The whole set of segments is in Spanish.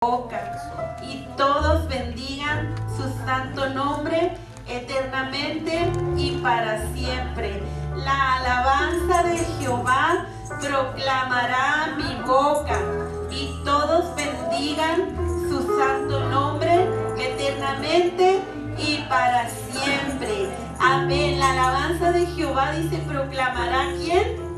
boca, y todos bendigan su santo nombre eternamente y para siempre. La alabanza de Jehová proclamará mi boca, y todos bendigan su santo nombre eternamente y para siempre. Amén. La alabanza de Jehová, dice, proclamará ¿quién?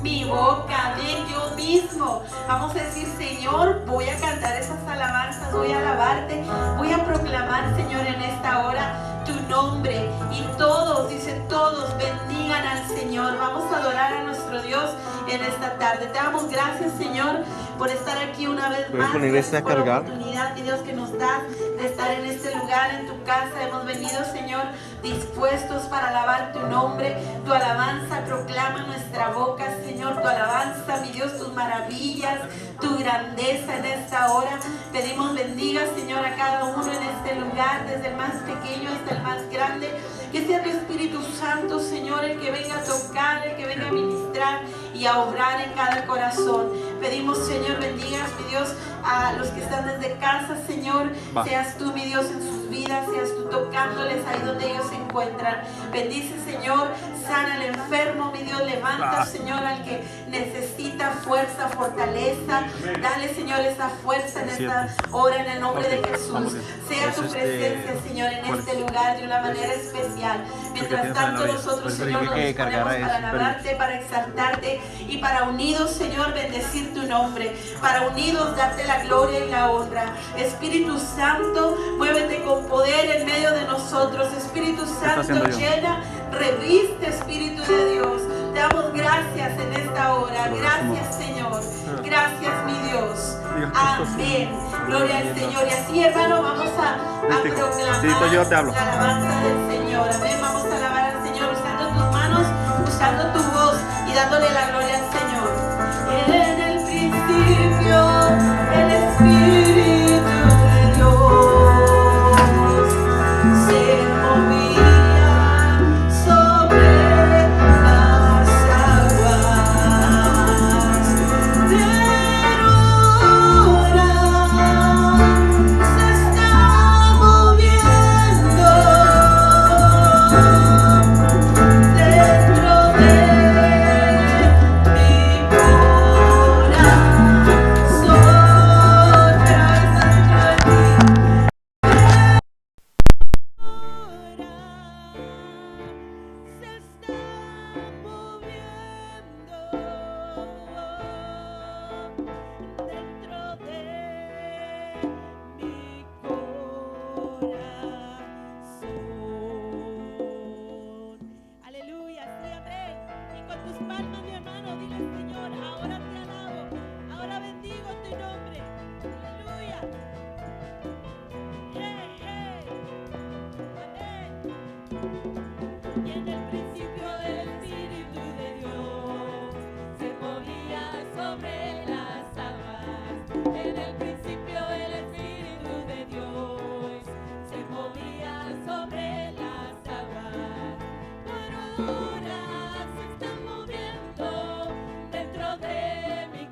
Mi boca. Amén. Yo mismo. Vamos a decir: Señor, voy a cantar esas alabanzas, voy a alabarte, voy a proclamar, Señor, en esta hora tu nombre. Y todos, dice, todos bendigan al Señor. Vamos a adorar a nuestro Dios en esta tarde. Te damos gracias, Señor, por estar aquí una vez más. Gracias por la oportunidad, mi Dios, que nos das de estar en este lugar, en tu casa. Hemos venido, Señor, dispuestos para alabar tu nombre. Tu alabanza proclama nuestra boca, Señor. Tu alabanza, mi Dios, tus maravillas, tu grandeza en esta hora. Pedimos bendiga, Señor, a cada uno en este lugar, desde el más pequeño hasta el más grande. Que sea tu Espíritu Santo, Señor, el que venga a tocar, el que venga a ministrar y a obrar en cada corazón. Pedimos, Señor, bendigas, mi Dios, a los que están desde casa, Señor. Seas tú, mi Dios, en sus vidas, seas tú tocándoles ahí donde ellos se encuentran. Bendice, Señor, sana al enfermo, mi Dios, levanta, Señor, al que necesita fuerza, fortaleza. Dale, Señor, esa fuerza en esta hora, en el nombre de Jesús. Sea tu presencia, Señor, en este lugar de una manera especial. Mientras tanto, nosotros, Señor, nos disponemos para alabarte, para exaltarte y para unidos, Señor, bendecir tu nombre, para unidos darte la gloria y la honra. Espíritu Santo, muévete con poder en medio de nosotros. Espíritu Santo, llena, reviste, Espíritu de Dios. Te damos gracias en esta hora. Gracias, Señor. Gracias, mi Dios. Amén. Gloria al Señor. Y así, hermano, vamos a proclamar la alabanza del Señor. Amén. Vamos a alabar al Señor usando tus manos, usando tu voz y dándole la gloria al Señor. En el principio, el Espíritu de Dios se movía sobre las aguas, pero ahora se está moviendo dentro de mi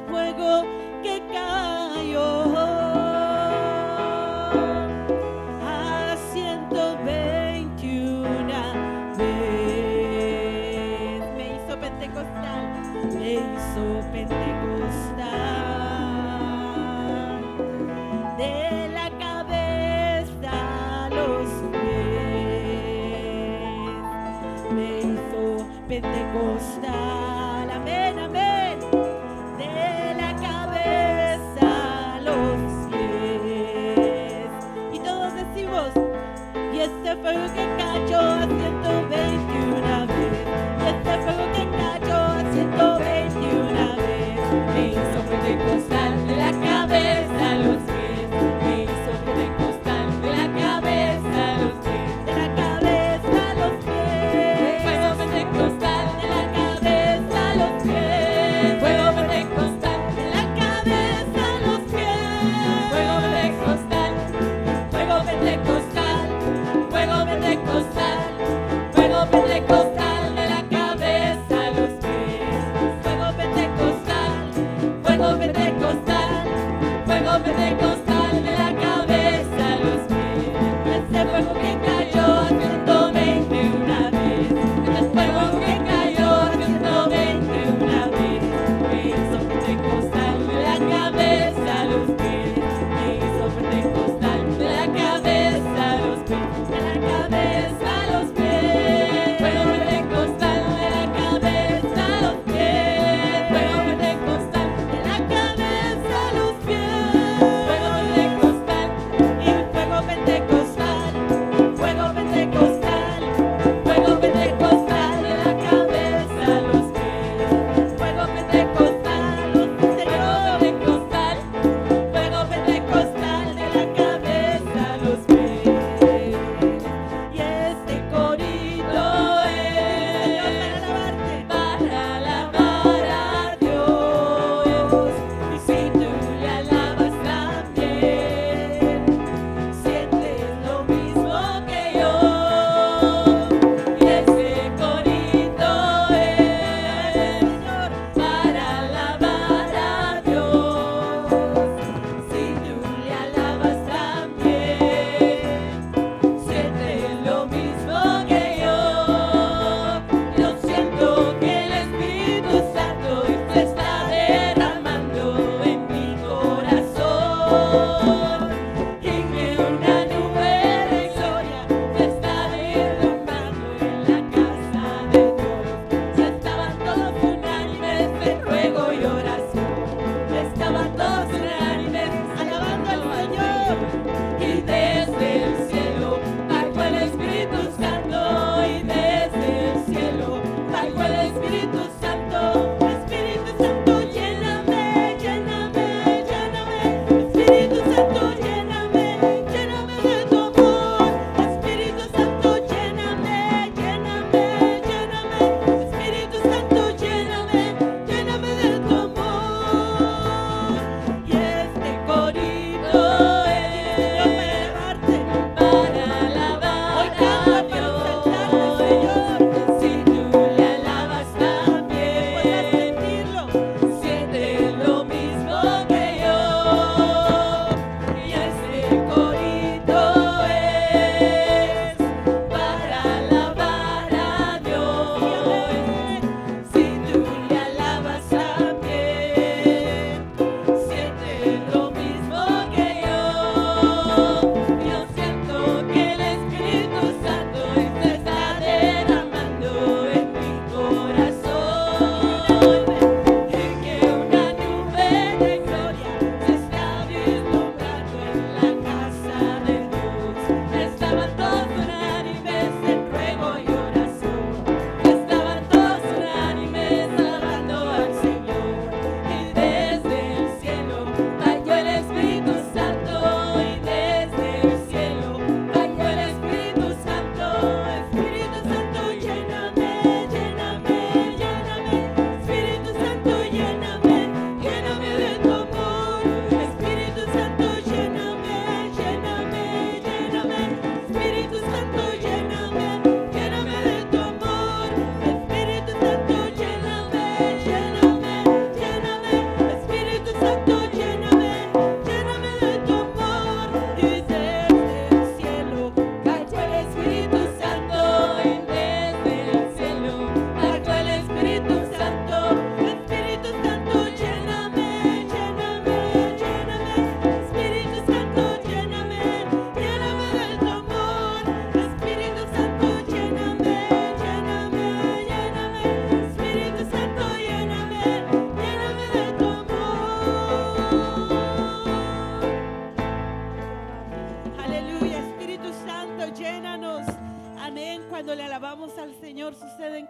fuego que cayó a 121 vez. Me hizo pentecostal, me hizo pentecostal, de la cabeza a los pies. Me hizo pentecostal, amén, amén, de la cabeza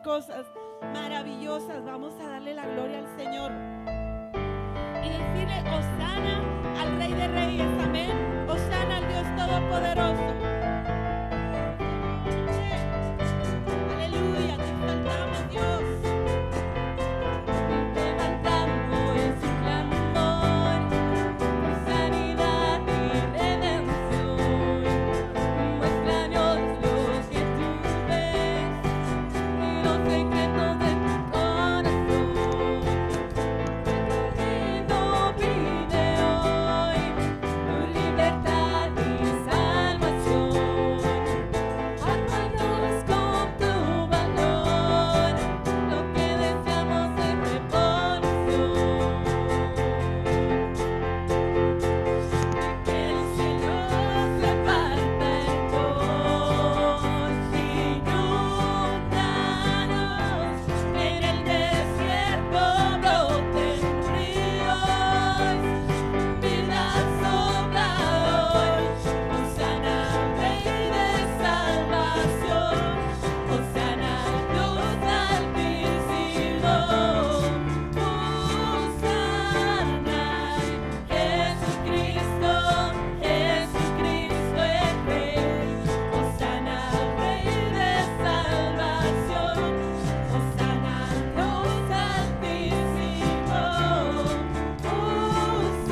cosas maravillosas. Vamos a darle la gloria al Señor y decirle Hosana al Rey de Reyes, amén. Hosana al Dios Todopoderoso. Aleluya, te exaltamos, Dios. Levantamos su clamor por sanidad y redención. Muéstranos lo que tú ves y los secretos de tu corazón. Pido, pide hoy tu libertad y salvación. Ármanos con tu valor, lo que deseamos es revolución. Que el cielo se parta en dos, inúndanos, en el desierto broten ríos, vida sopla hoy, Hosana al Rey de salvación, Hosana al Dios altísimo, Hosana, Jesucristo, Jesucristo es Rey, Hosana al Rey de salvación, Hosana al Dios altísimo,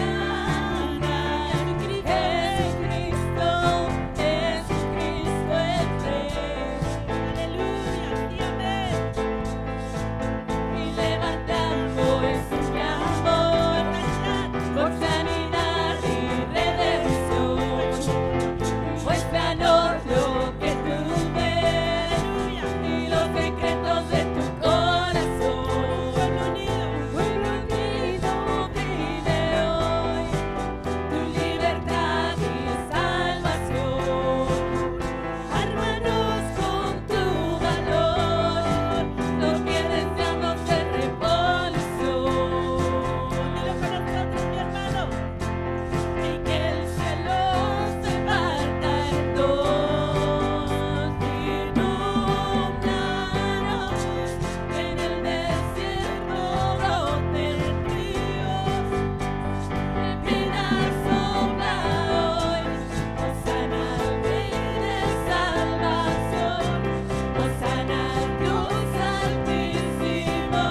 Hosana, Jesucristo, Jesucristo es Rey. Aleluya, sí, amén. Y levantamos su clamor por sanidad y redención. Muéstranos lo que tú ves y los secretos de tu corazón. Pueblo unido. Pueblo unido, pide hoy tu libertad y salvación. Ármanos con tu valor, lo que deseamos es revolución. Dilo con nosotros, mi hermano. Y que el cielo se parta en dos, inúndanos, en el desierto broten ríos, vida sopla hoy, Hosana al Rey de salvación, Hosana al Dios altísimo,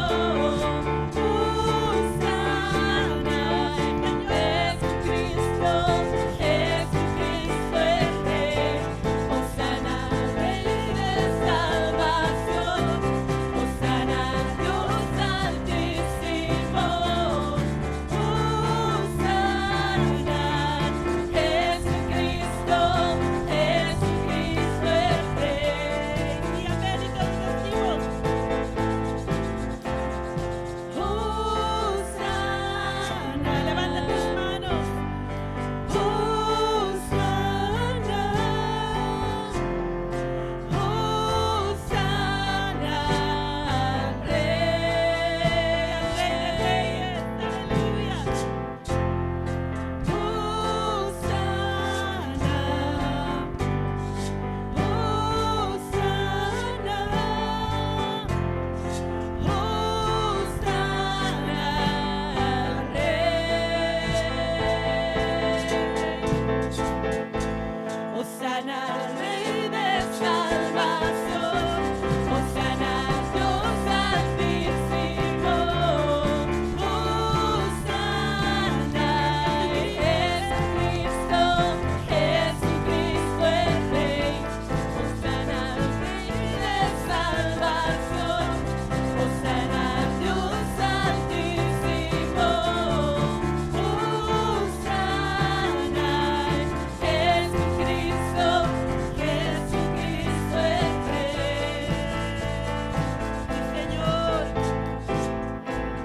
Hosana, Jesucristo, Jesucristo es Rey, Hosana al Rey de salvación, Hosana al Dios altísimo, Hosana, Jesucristo, Jesucristo es Rey. Y amén, y todos decimos. Hosana, Levanta tus manos. Hosana, Hosana al Rey, Al Rey de Reyes. Aleluya. Hosana, Hosana al Rey de salvación, Hosana al Dios altísimo, Hosana, Jesucristo, Jesucristo es Rey, Hosana al Rey de salvación, Hosana al Dios altísimo, Hosana, Jesucristo, Jesucristo es Rey. Sí, Señor.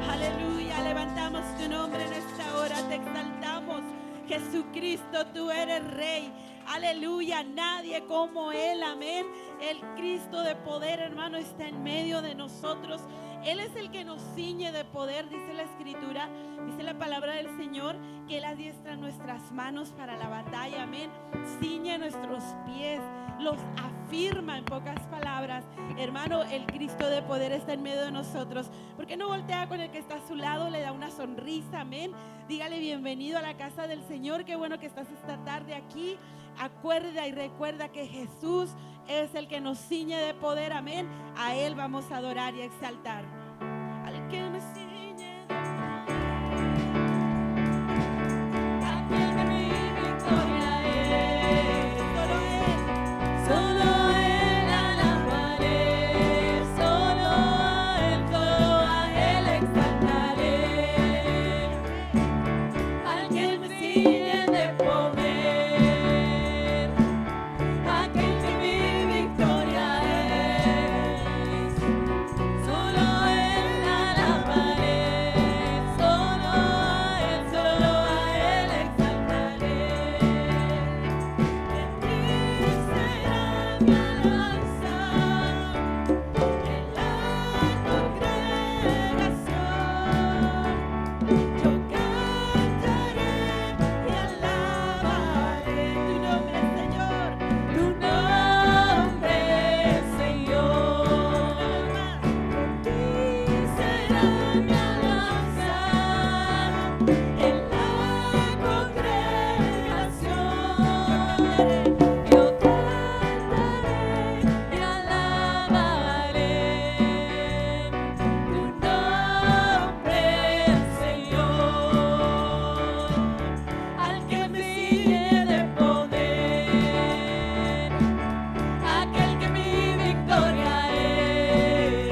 Aleluya. Levantamos tu nombre en esta hora. Te exaltamos. Jesucristo, tú eres Rey. Aleluya. Nadie como Él. Amén. El Cristo de poder, hermano, está en medio de nosotros Él es el que nos ciñe de poder, dice la Escritura, dice la palabra del Señor, que Él adiestra nuestras manos para la batalla, amén. Ciñe nuestros pies, los afirma, en pocas palabras. Hermano, el Cristo de poder está en medio de nosotros. ¿Por qué no voltea con el que está a su lado, le da una sonrisa, amén? Dígale bienvenido a la casa del Señor, qué bueno que estás esta tarde aquí. Acuerda y recuerda que Jesús es el que nos ciñe de poder, amén. A Él vamos a adorar y a exaltar. Al que me ciñe de aquel que mi victoria es. solo Él. Solo Él alabaré, solo a Él exaltaré. Al que me ciñe de poder, aquel que mi victoria es. Solo Él alabaré, solo a Él exaltaré. De ti será mi alabanza en la congregación. Yo cantaré y alabaré Tu nombre, Señor. tu nombre, Señor. De ti será mi alabanza en la congregación. Yo cantaré y alabaré tu nombre, Señor. Al que me ciñe de poder, aquel que mi victoria es.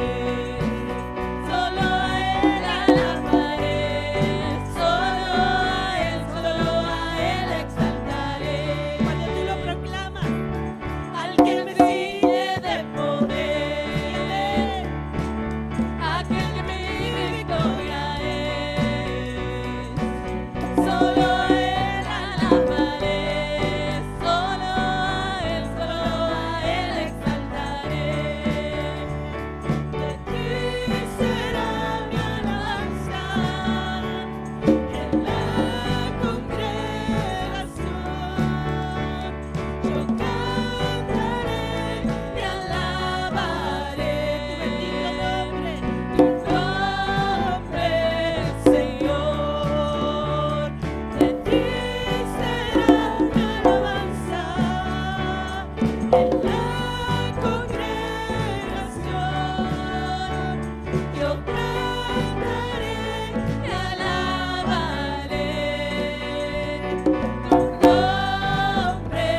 Solo a Él alabaré, solo a Él exaltaré. Cuando tú lo proclamas, Al que me ciñe de poder, aquel que mi victoria es. Solo a Él alabaré, solo a Él exaltaré. De ti será mi alabanza en la congregación. Yo cantaré y alabaré tu nombre, Señor. De ti será mi alabanza en la congregación. Yo cantaré y alabaré tu nombre,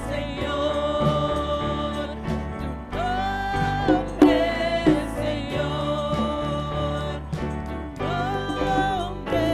Señor. Tu nombre, Señor. Tu nombre,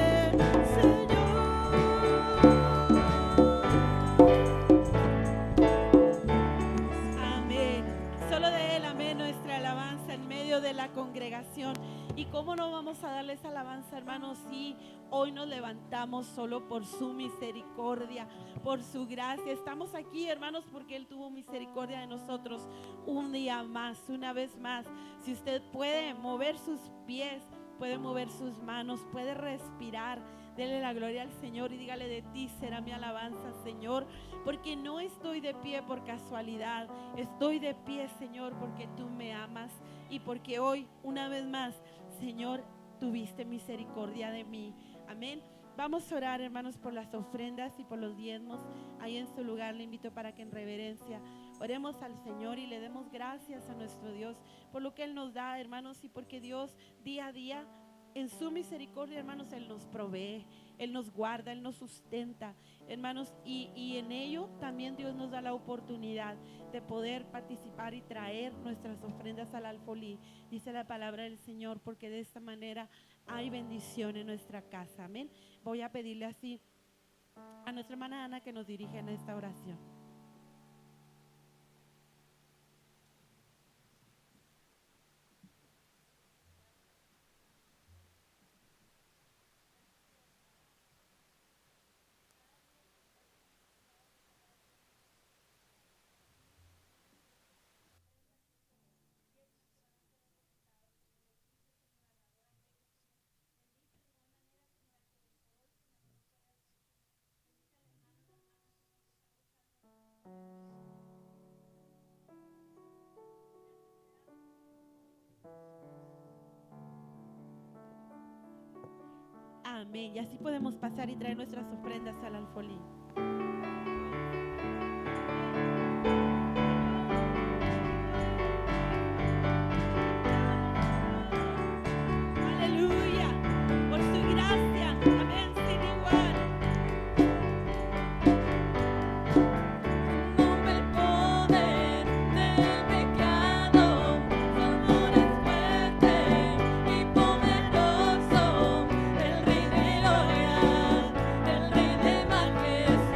amén. Solo de Él, amén, nuestra alabanza en medio de la congregación. ¿Y cómo no vamos a darle esa alabanza, hermanos, si hoy nos levantamos solo por su misericordia, por su gracia? Estamos aquí, hermanos, porque Él tuvo misericordia de nosotros un día más, una vez más. Si usted puede mover sus pies, puede mover sus manos, puede respirar, dele la gloria al Señor y dígale: de ti será mi alabanza, Señor, porque no estoy de pie por casualidad, estoy de pie, Señor, porque tú me amas y porque hoy, una vez más, Señor, tuviste misericordia de mí. Amén. Vamos a orar, hermanos, por las ofrendas y por los diezmos. Ahí en su lugar le invito para que en reverencia oremos al Señor y le demos gracias a nuestro Dios por lo que Él nos da, hermanos, y porque Dios día a día en su misericordia, hermanos, Él nos provee, Él nos guarda, Él nos sustenta, hermanos, y en ello también Dios nos da la oportunidad de poder participar y traer nuestras ofrendas al alfolí. Dice la palabra del Señor, porque de esta manera hay bendición en nuestra casa. Amén. Voy a pedirle así a nuestra hermana Ana que nos dirija en esta oración. amén. Y así podemos pasar y traer nuestras ofrendas al alfolí. Aleluya, por su gracia, amén, sin igual. Rompe el poder del pecado, su amor es fuerte y poderoso, el Rey de gloria, el Rey de majestad.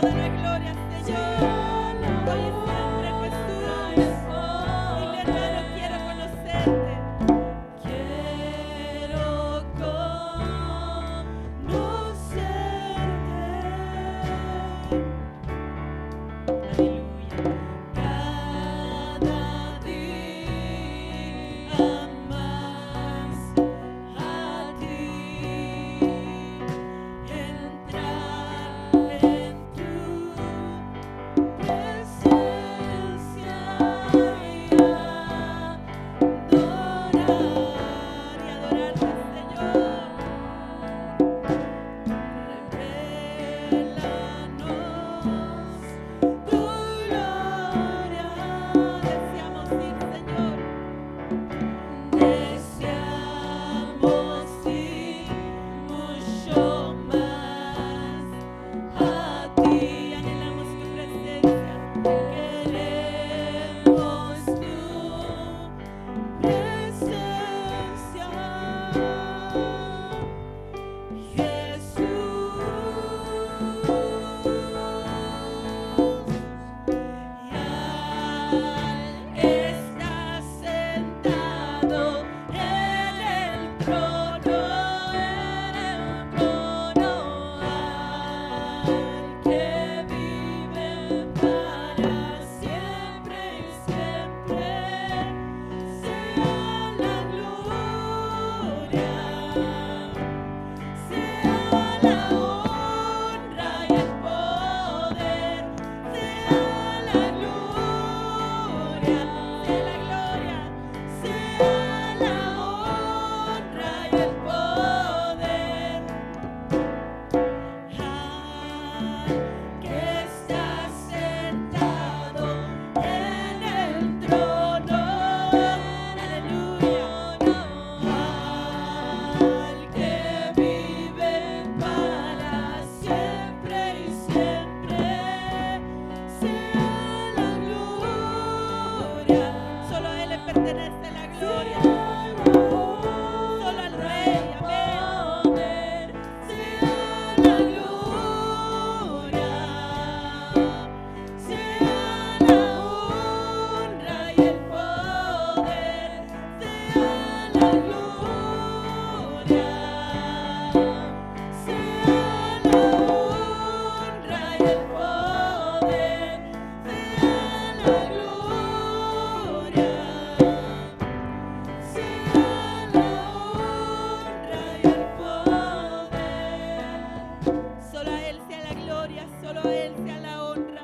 toda la gloria, Señor. Hoy y siempre, Jesús. Dile, hermano, quiero conocerte. Quiero conocerte. Aleluya. Cada día más a ti, entrar en tu presencia y adorar Y adorarte, Señor. Revélanos tu gloria. Deseamos ir, Señor. Deseamos ir mucho más a ti. Anhelamos tu presencia. Queremos tu presencia, estás sentado en el trono, al que vive para siempre y siempre, sea la gloria, sea la honra y el poder, sea la gloria, De la gloria. sea la honra y el poder al que está sentado en el trono, aleluya, al que vive para siempre y siempre, sea la gloria. Solo a Él le pertenece la gloria. Solo al Rey. Amén. Sea la gloria, sea la honra y el poder, sea la gloria, sea la honra y el poder, sea la gloria, sea la honra y el poder. Solo a Él sea la gloria, solo a Él sea la honra.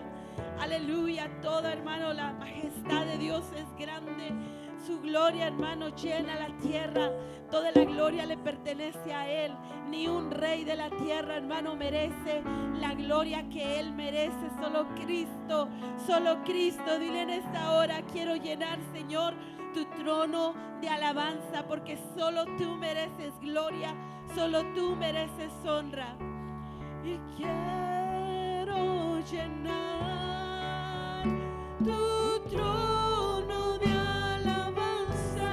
Aleluya, todo hermano, la majestad de Dios es grande. Su gloria, hermano, llena la tierra. Toda la gloria le pertenece a Él. Ni un rey de la tierra, hermano, merece la gloria que Él merece. Solo Cristo, solo Cristo. Dile en esta hora, quiero llenar, Señor, tu trono de alabanza, porque solo tú mereces gloria, solo tú mereces honra. Y quiero llenar tu trono de alabanza.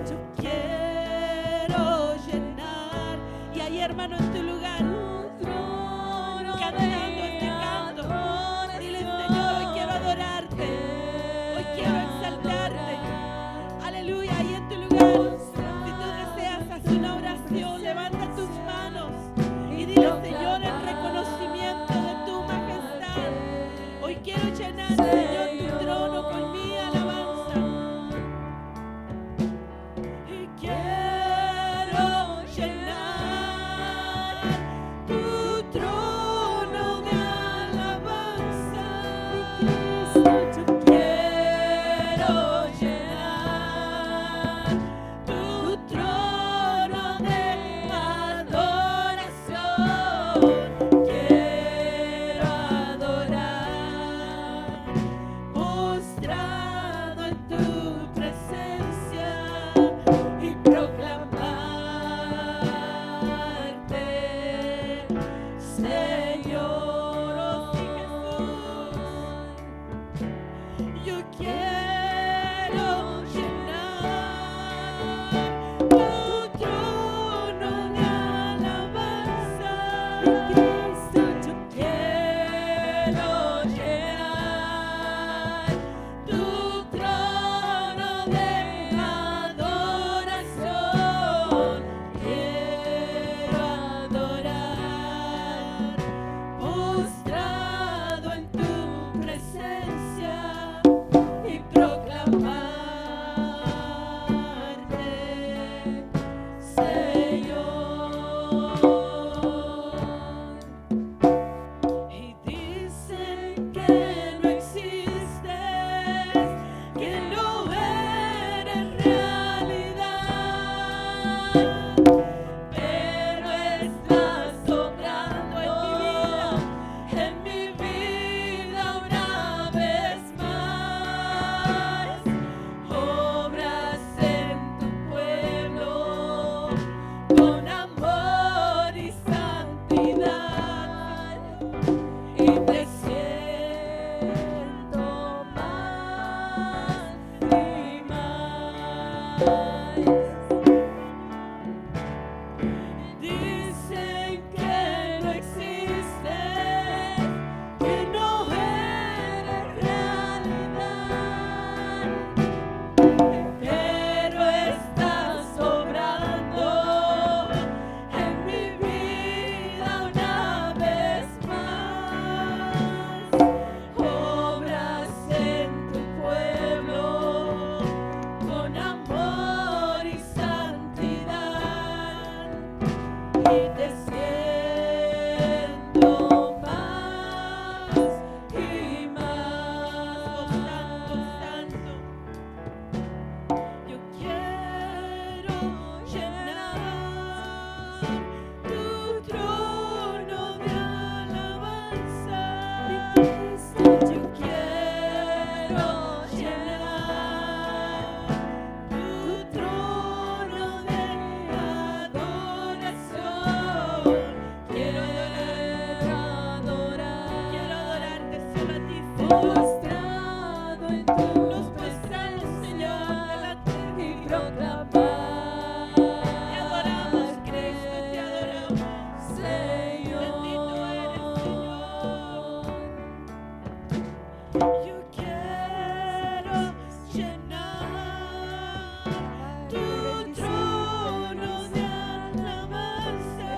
Yo quiero llenar. Y ahí, hermano, en tu lugar, cantando este canto, dile, Señor, hoy quiero adorarte, hoy quiero exaltarte. Aleluya, ahí en tu lugar, si tú deseas, haz una oración, levanta tus manos y dile, Señor, en reconocimiento de tu solo a ti, Señor. postrado en tu Nos postramos, Señor, delante de y ti. proclamar. Te adoramos, Cristo, te adoramos. Señor, Bendito eres, Señor. Yo quiero llenar tu trono de alabanza.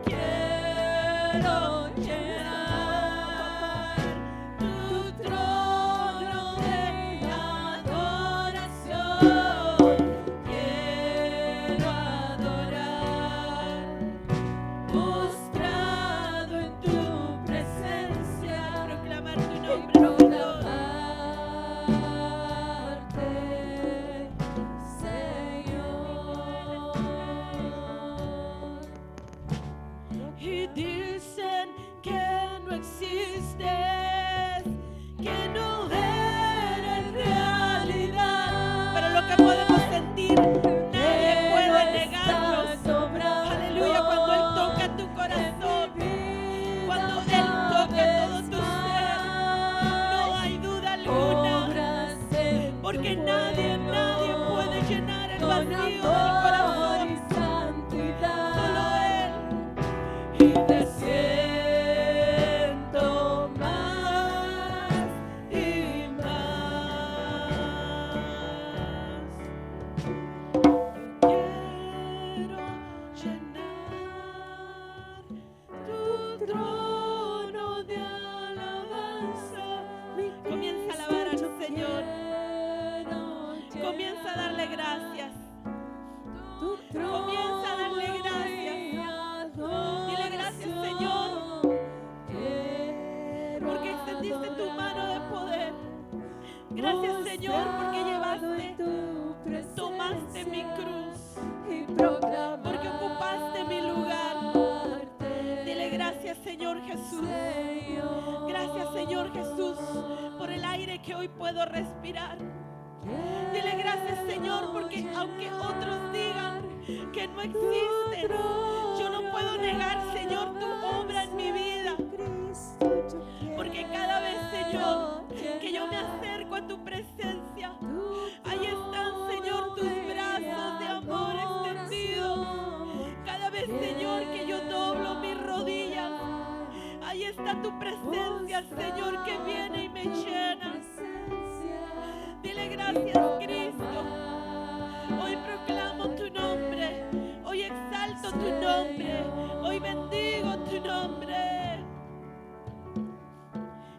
Quiero llenar tu trono de adoración. Quiero adorar, postrado en tu presencia, proclamar tu y nombre, Señor. proclamarte, Señor. Y dicen que no existes, que no eres realidad, pero lo que podemos sentir nadie puede negarlo. Aleluya, cuando Él toca tu corazón, cuando Él toca todo tu ser, no hay duda alguna, porque nadie puede llenar el vacío del corazón, solo Él. Y te siento más y más. Quiero llenar tu trono de alabanza. Comienza a alabar al Señor. Comienza a darle gracias. Comienza a darle gracias. Dile gracias, Señor, porque extendiste tu mano de poder. Gracias, Señor, porque tomaste mi cruz, porque ocupaste mi lugar. Dile gracias, Señor Jesús. Gracias, Señor Jesús, por el aire que hoy puedo respirar. Dile gracias, Señor, porque aunque otros digan que no existes, yo no puedo negar, Señor, tu obra en mi vida. Porque cada vez, Señor, que yo me acerco a tu presencia, ahí están, Señor, tus brazos de amor extendidos. Cada vez, Señor, que yo doblo mis rodillas, ahí está tu presencia, Señor, que viene y me llena. Dile gracias, Cristo. Hoy proclamo tu nombre, hoy exalto tu nombre, hoy bendigo tu nombre.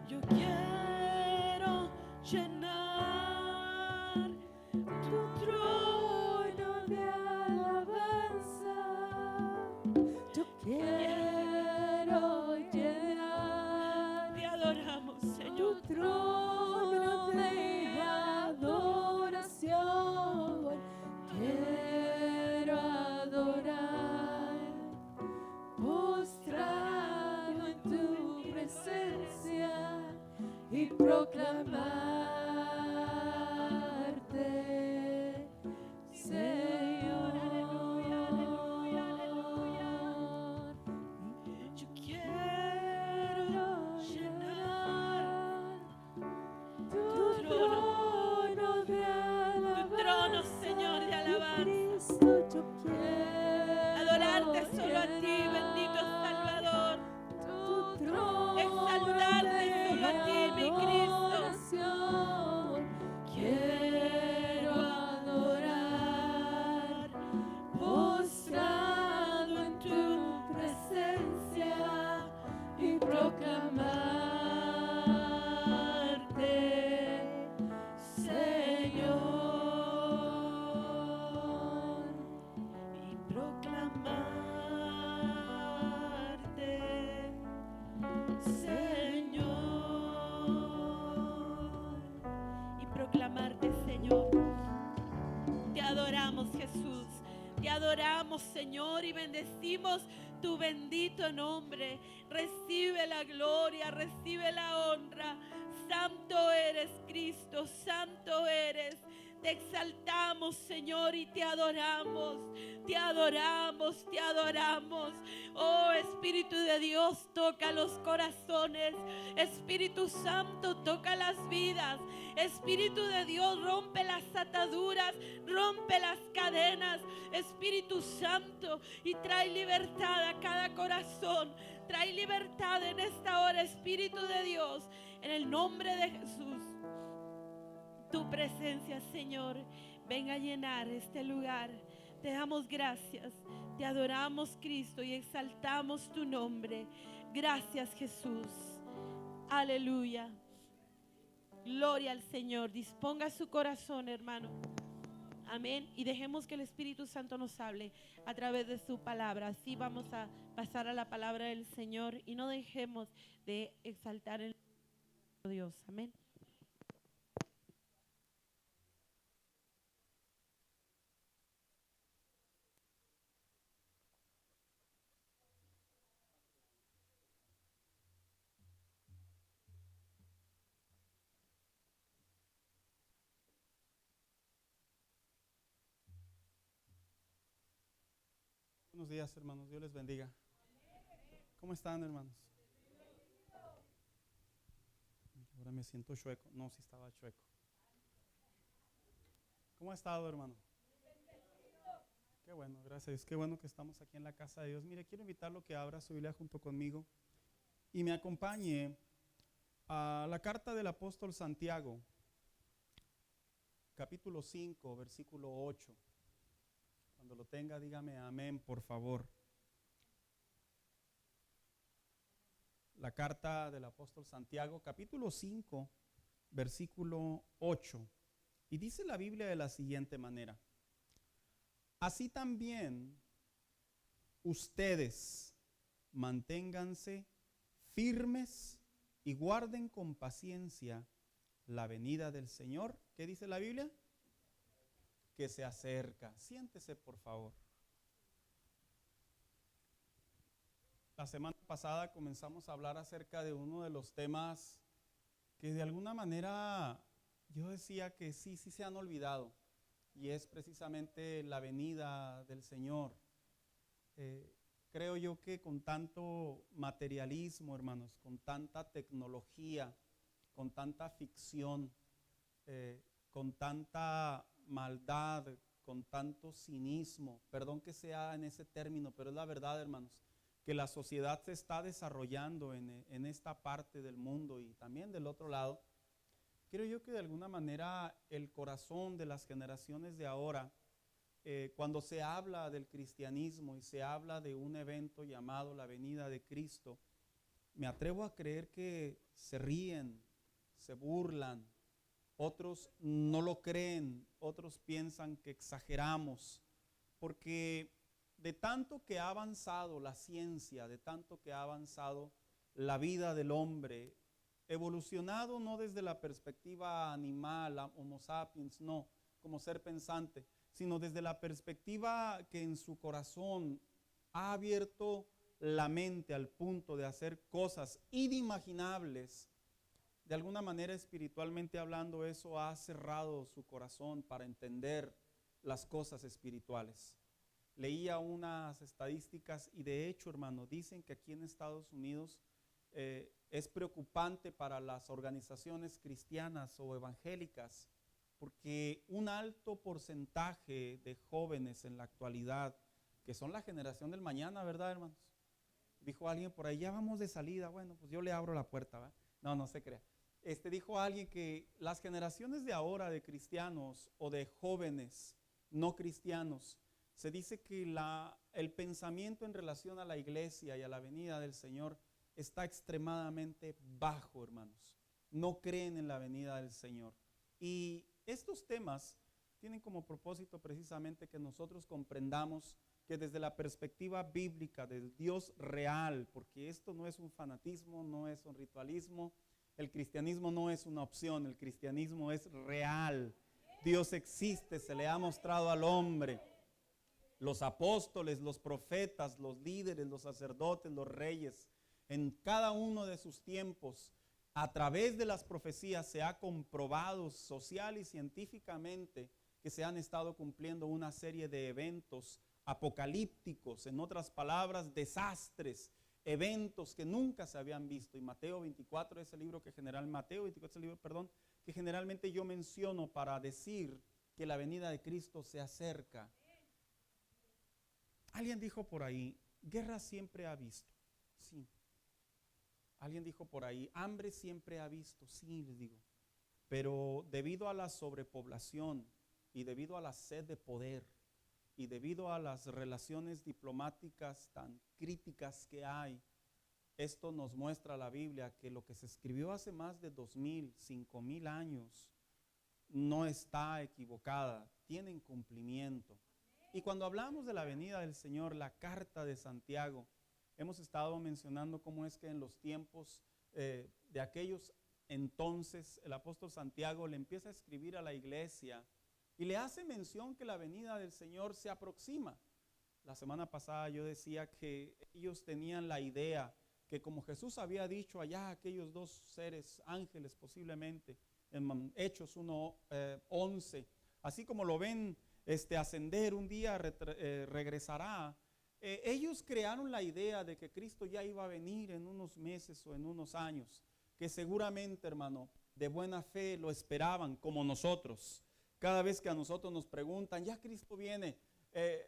Yo quiero llenar tu trono de alabanza. Yo quiero llenar Te adoramos, tu Señor. trono de adoración. Quiero adorar, postrado en tu presencia y proclamarte, Señor. Aleluya, aleluya, aleluya. Yo quiero llenar tu trono de alabanza, tu trono, Señor, de alabanza. Cristo, yo quiero Adorarte solo a ti, bendito Salvador. tu trono Exaltarte solo a ti, mi Cristo. adoración. Quiero adorar, postrado en tu presencia y proclamarte, Señor. Y proclamarte, Señor. Y proclamarte, Señor. Te adoramos, Jesús. Te adoramos, Señor, y bendecimos tu bendito nombre. Recibe la gloria, recibe la honra. Santo eres, Cristo, santo eres. Te exaltamos, Señor, y te adoramos. Te adoramos, te adoramos. Oh, Espíritu de Dios, toca los corazones. Espíritu Santo, toca las vidas. Espíritu de Dios, rompe las ataduras, rompe las cadenas. Espíritu Santo, y trae libertad a cada corazón. Trae libertad en esta hora, Espíritu de Dios, en el nombre de Jesús. Tu presencia, Señor, venga a llenar este lugar. Te damos gracias, te adoramos, Cristo, y exaltamos tu nombre. Gracias, Jesús. Aleluya. Gloria al Señor. Disponga su corazón, hermano. Amén. Y dejemos que el Espíritu Santo nos hable a través de su palabra. Así vamos a pasar a la palabra del Señor y no dejemos de exaltar el Dios. Amén. Buenos días, hermanos. Dios les bendiga. ¿Cómo están, hermanos? Ahora me siento chueco. No, sí estaba chueco. ¿Cómo ha estado, hermano? Qué bueno, gracias. Qué bueno que estamos aquí en la casa de Dios. Mire, quiero invitarlo a que abra su Biblia junto conmigo y me acompañe a la carta del apóstol Santiago, capítulo 5, versículo 8. Cuando lo tenga, dígame amén, por favor. La carta del apóstol Santiago, capítulo 5, versículo 8. Y dice la Biblia de la siguiente manera: así también ustedes manténganse firmes y guarden con paciencia la venida del Señor. ¿Qué dice la Biblia? Que se acerca. Siéntese, por favor. La semana pasada comenzamos a hablar acerca de uno de los temas que de alguna manera yo decía que sí se han olvidado, y es precisamente la venida del Señor. Creo yo que con tanto materialismo, hermanos, con tanta tecnología, con tanta ficción, con tanta maldad, con tanto cinismo, perdón que sea en ese término, pero es la verdad, hermanos, que la sociedad se está desarrollando en esta parte del mundo y también del otro lado. Creo yo que de alguna manera el corazón de las generaciones de ahora, cuando se habla del cristianismo y se habla de un evento llamado la venida de Cristo, me atrevo a creer que se ríen, se burlan. Otros no lo creen, otros piensan que exageramos, porque de tanto que ha avanzado la ciencia, de tanto que ha avanzado la vida del hombre, evolucionado no desde la perspectiva animal, Homo sapiens, no, como ser pensante, sino desde la perspectiva que en su corazón ha abierto la mente al punto de hacer cosas inimaginables. De alguna manera, espiritualmente hablando, eso ha cerrado su corazón para entender las cosas espirituales. Leía unas estadísticas y de hecho, hermano, dicen que aquí en Estados Unidos es preocupante para las organizaciones cristianas o evangélicas, porque un alto porcentaje de jóvenes en la actualidad, que son la generación del mañana, ¿verdad, hermanos? Dijo alguien por ahí, ya vamos de salida. Bueno, pues yo le abro la puerta, ¿verdad? No se crea. Dijo alguien que las generaciones de ahora de cristianos o de jóvenes no cristianos, se dice que el pensamiento en relación a la iglesia y a la venida del Señor está extremadamente bajo, hermanos. No creen en la venida del Señor. Y estos temas tienen como propósito precisamente que nosotros comprendamos que desde la perspectiva bíblica del Dios real, porque esto no es un fanatismo, no es un ritualismo, el cristianismo no es una opción, el cristianismo es real. Dios existe, se le ha mostrado al hombre. Los apóstoles, los profetas, los líderes, los sacerdotes, los reyes, en cada uno de sus tiempos a través de las profecías se ha comprobado social y científicamente que se han estado cumpliendo una serie de eventos apocalípticos, en otras palabras, desastres, eventos que nunca se habían visto. Y Mateo 24 es el libro que que generalmente yo menciono para decir que la venida de Cristo se acerca. Alguien dijo por ahí, guerra siempre ha visto. Sí. Alguien dijo por ahí, hambre siempre ha visto. Sí, les digo. Pero debido a la sobrepoblación y debido a la sed de poder y debido a las relaciones diplomáticas tan críticas que hay, esto nos muestra la Biblia que lo que se escribió hace más de 2000, 5000 años no está equivocada, tienen cumplimiento. Y cuando hablamos de la venida del Señor, la carta de Santiago, hemos estado mencionando cómo es que en los tiempos de aquellos entonces el apóstol Santiago le empieza a escribir a la iglesia y le hace mención que la venida del Señor se aproxima. La semana pasada yo decía que ellos tenían la idea que como Jesús había dicho allá, aquellos dos seres, ángeles posiblemente, en Hechos 1:11, así como lo ven ascender un día, regresará. Ellos crearon la idea de que Cristo ya iba a venir en unos meses o en unos años, que seguramente, hermano, de buena fe lo esperaban como nosotros. Cada vez que a nosotros nos preguntan, ya Cristo viene,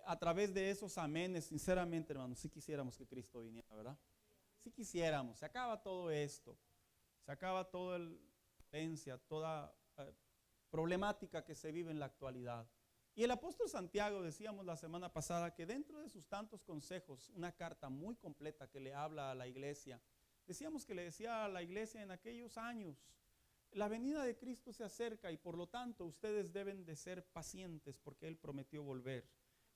a través de esos amenes, sinceramente, hermano, sí quisiéramos que Cristo viniera, ¿verdad? Sí quisiéramos, se acaba todo esto, se acaba toda violencia, toda problemática que se vive en la actualidad. Y el apóstol Santiago, decíamos la semana pasada, que dentro de sus tantos consejos, una carta muy completa que le habla a la iglesia, decíamos que le decía a la iglesia en aquellos años, la venida de Cristo se acerca y por lo tanto ustedes deben de ser pacientes porque Él prometió volver.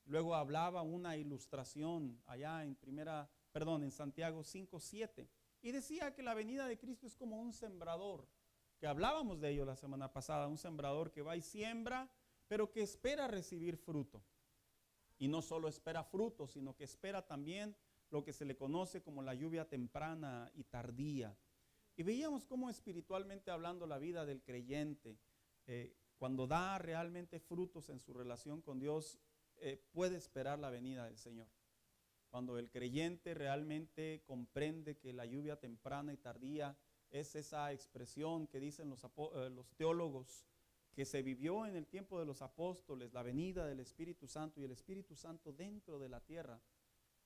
Luego hablaba una ilustración allá en Santiago 5:7 y decía que la venida de Cristo es como un sembrador, que hablábamos de ello la semana pasada, un sembrador que va y siembra, pero que espera recibir fruto. Y no solo espera fruto, sino que espera también lo que se le conoce como la lluvia temprana y tardía. Y veíamos cómo espiritualmente hablando la vida del creyente, cuando da realmente frutos en su relación con Dios, puede esperar la venida del Señor. Cuando el creyente realmente comprende que la lluvia temprana y tardía es esa expresión que dicen los teólogos, que se vivió en el tiempo de los apóstoles, la venida del Espíritu Santo y el Espíritu Santo dentro de la tierra.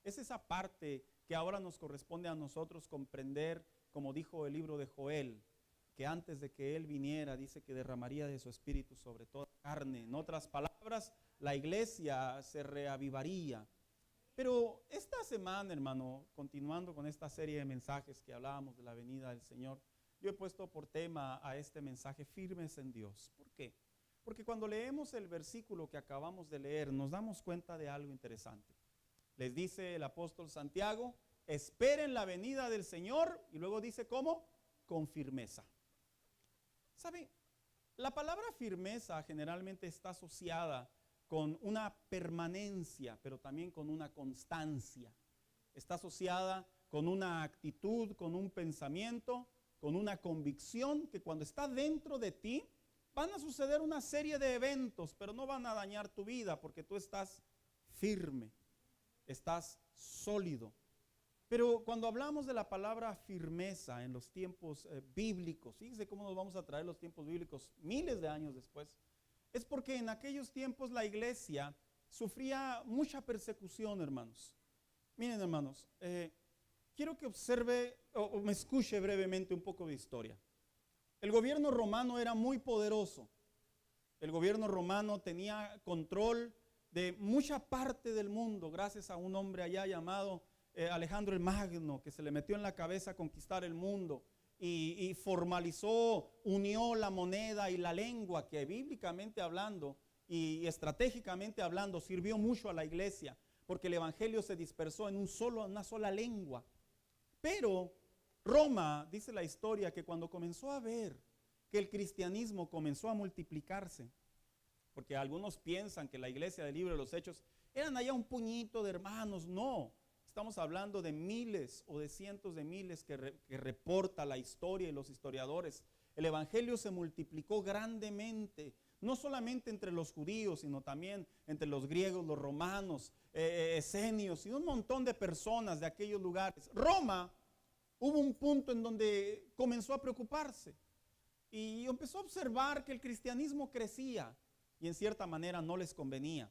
Es esa parte que ahora nos corresponde a nosotros comprender, como dijo el libro de Joel, que antes de que Él viniera, dice que derramaría de su Espíritu sobre toda carne. En otras palabras, la iglesia se reavivaría. Pero esta semana, hermano, continuando con esta serie de mensajes que hablábamos de la venida del Señor, yo he puesto por tema a este mensaje firmes en Dios. ¿Por qué? Porque cuando leemos el versículo que acabamos de leer, nos damos cuenta de algo interesante. Les dice el apóstol Santiago, esperen la venida del Señor, y luego dice, ¿cómo? Con firmeza. ¿Sabe? La palabra firmeza generalmente está asociada con una permanencia, pero también con una constancia. Está asociada con una actitud, con un pensamiento, con una convicción que cuando está dentro de ti, van a suceder una serie de eventos, pero no van a dañar tu vida porque tú estás firme, estás sólido. Pero cuando hablamos de la palabra firmeza en los tiempos bíblicos, fíjense cómo nos vamos a traer los tiempos bíblicos miles de años después, es porque en aquellos tiempos la iglesia sufría mucha persecución, hermanos. Miren, hermanos, quiero que observe o me escuche brevemente un poco de historia. El gobierno romano era muy poderoso. El gobierno romano tenía control de mucha parte del mundo gracias a un hombre allá llamado Alejandro el Magno, que se le metió en la cabeza conquistar el mundo y formalizó, unió la moneda y la lengua, que bíblicamente hablando y estratégicamente hablando sirvió mucho a la iglesia, porque el evangelio se dispersó en una sola lengua. Pero Roma, dice la historia, que cuando comenzó a ver que el cristianismo comenzó a multiplicarse, porque algunos piensan que la iglesia del libro de los Hechos eran allá un puñito de hermanos, no. Estamos hablando de miles o de cientos de miles que reporta la historia y los historiadores. El evangelio se multiplicó grandemente, no solamente entre los judíos, sino también entre los griegos, los romanos, esenios y un montón de personas de aquellos lugares. Roma, hubo un punto en donde comenzó a preocuparse y empezó a observar que el cristianismo crecía y en cierta manera no les convenía,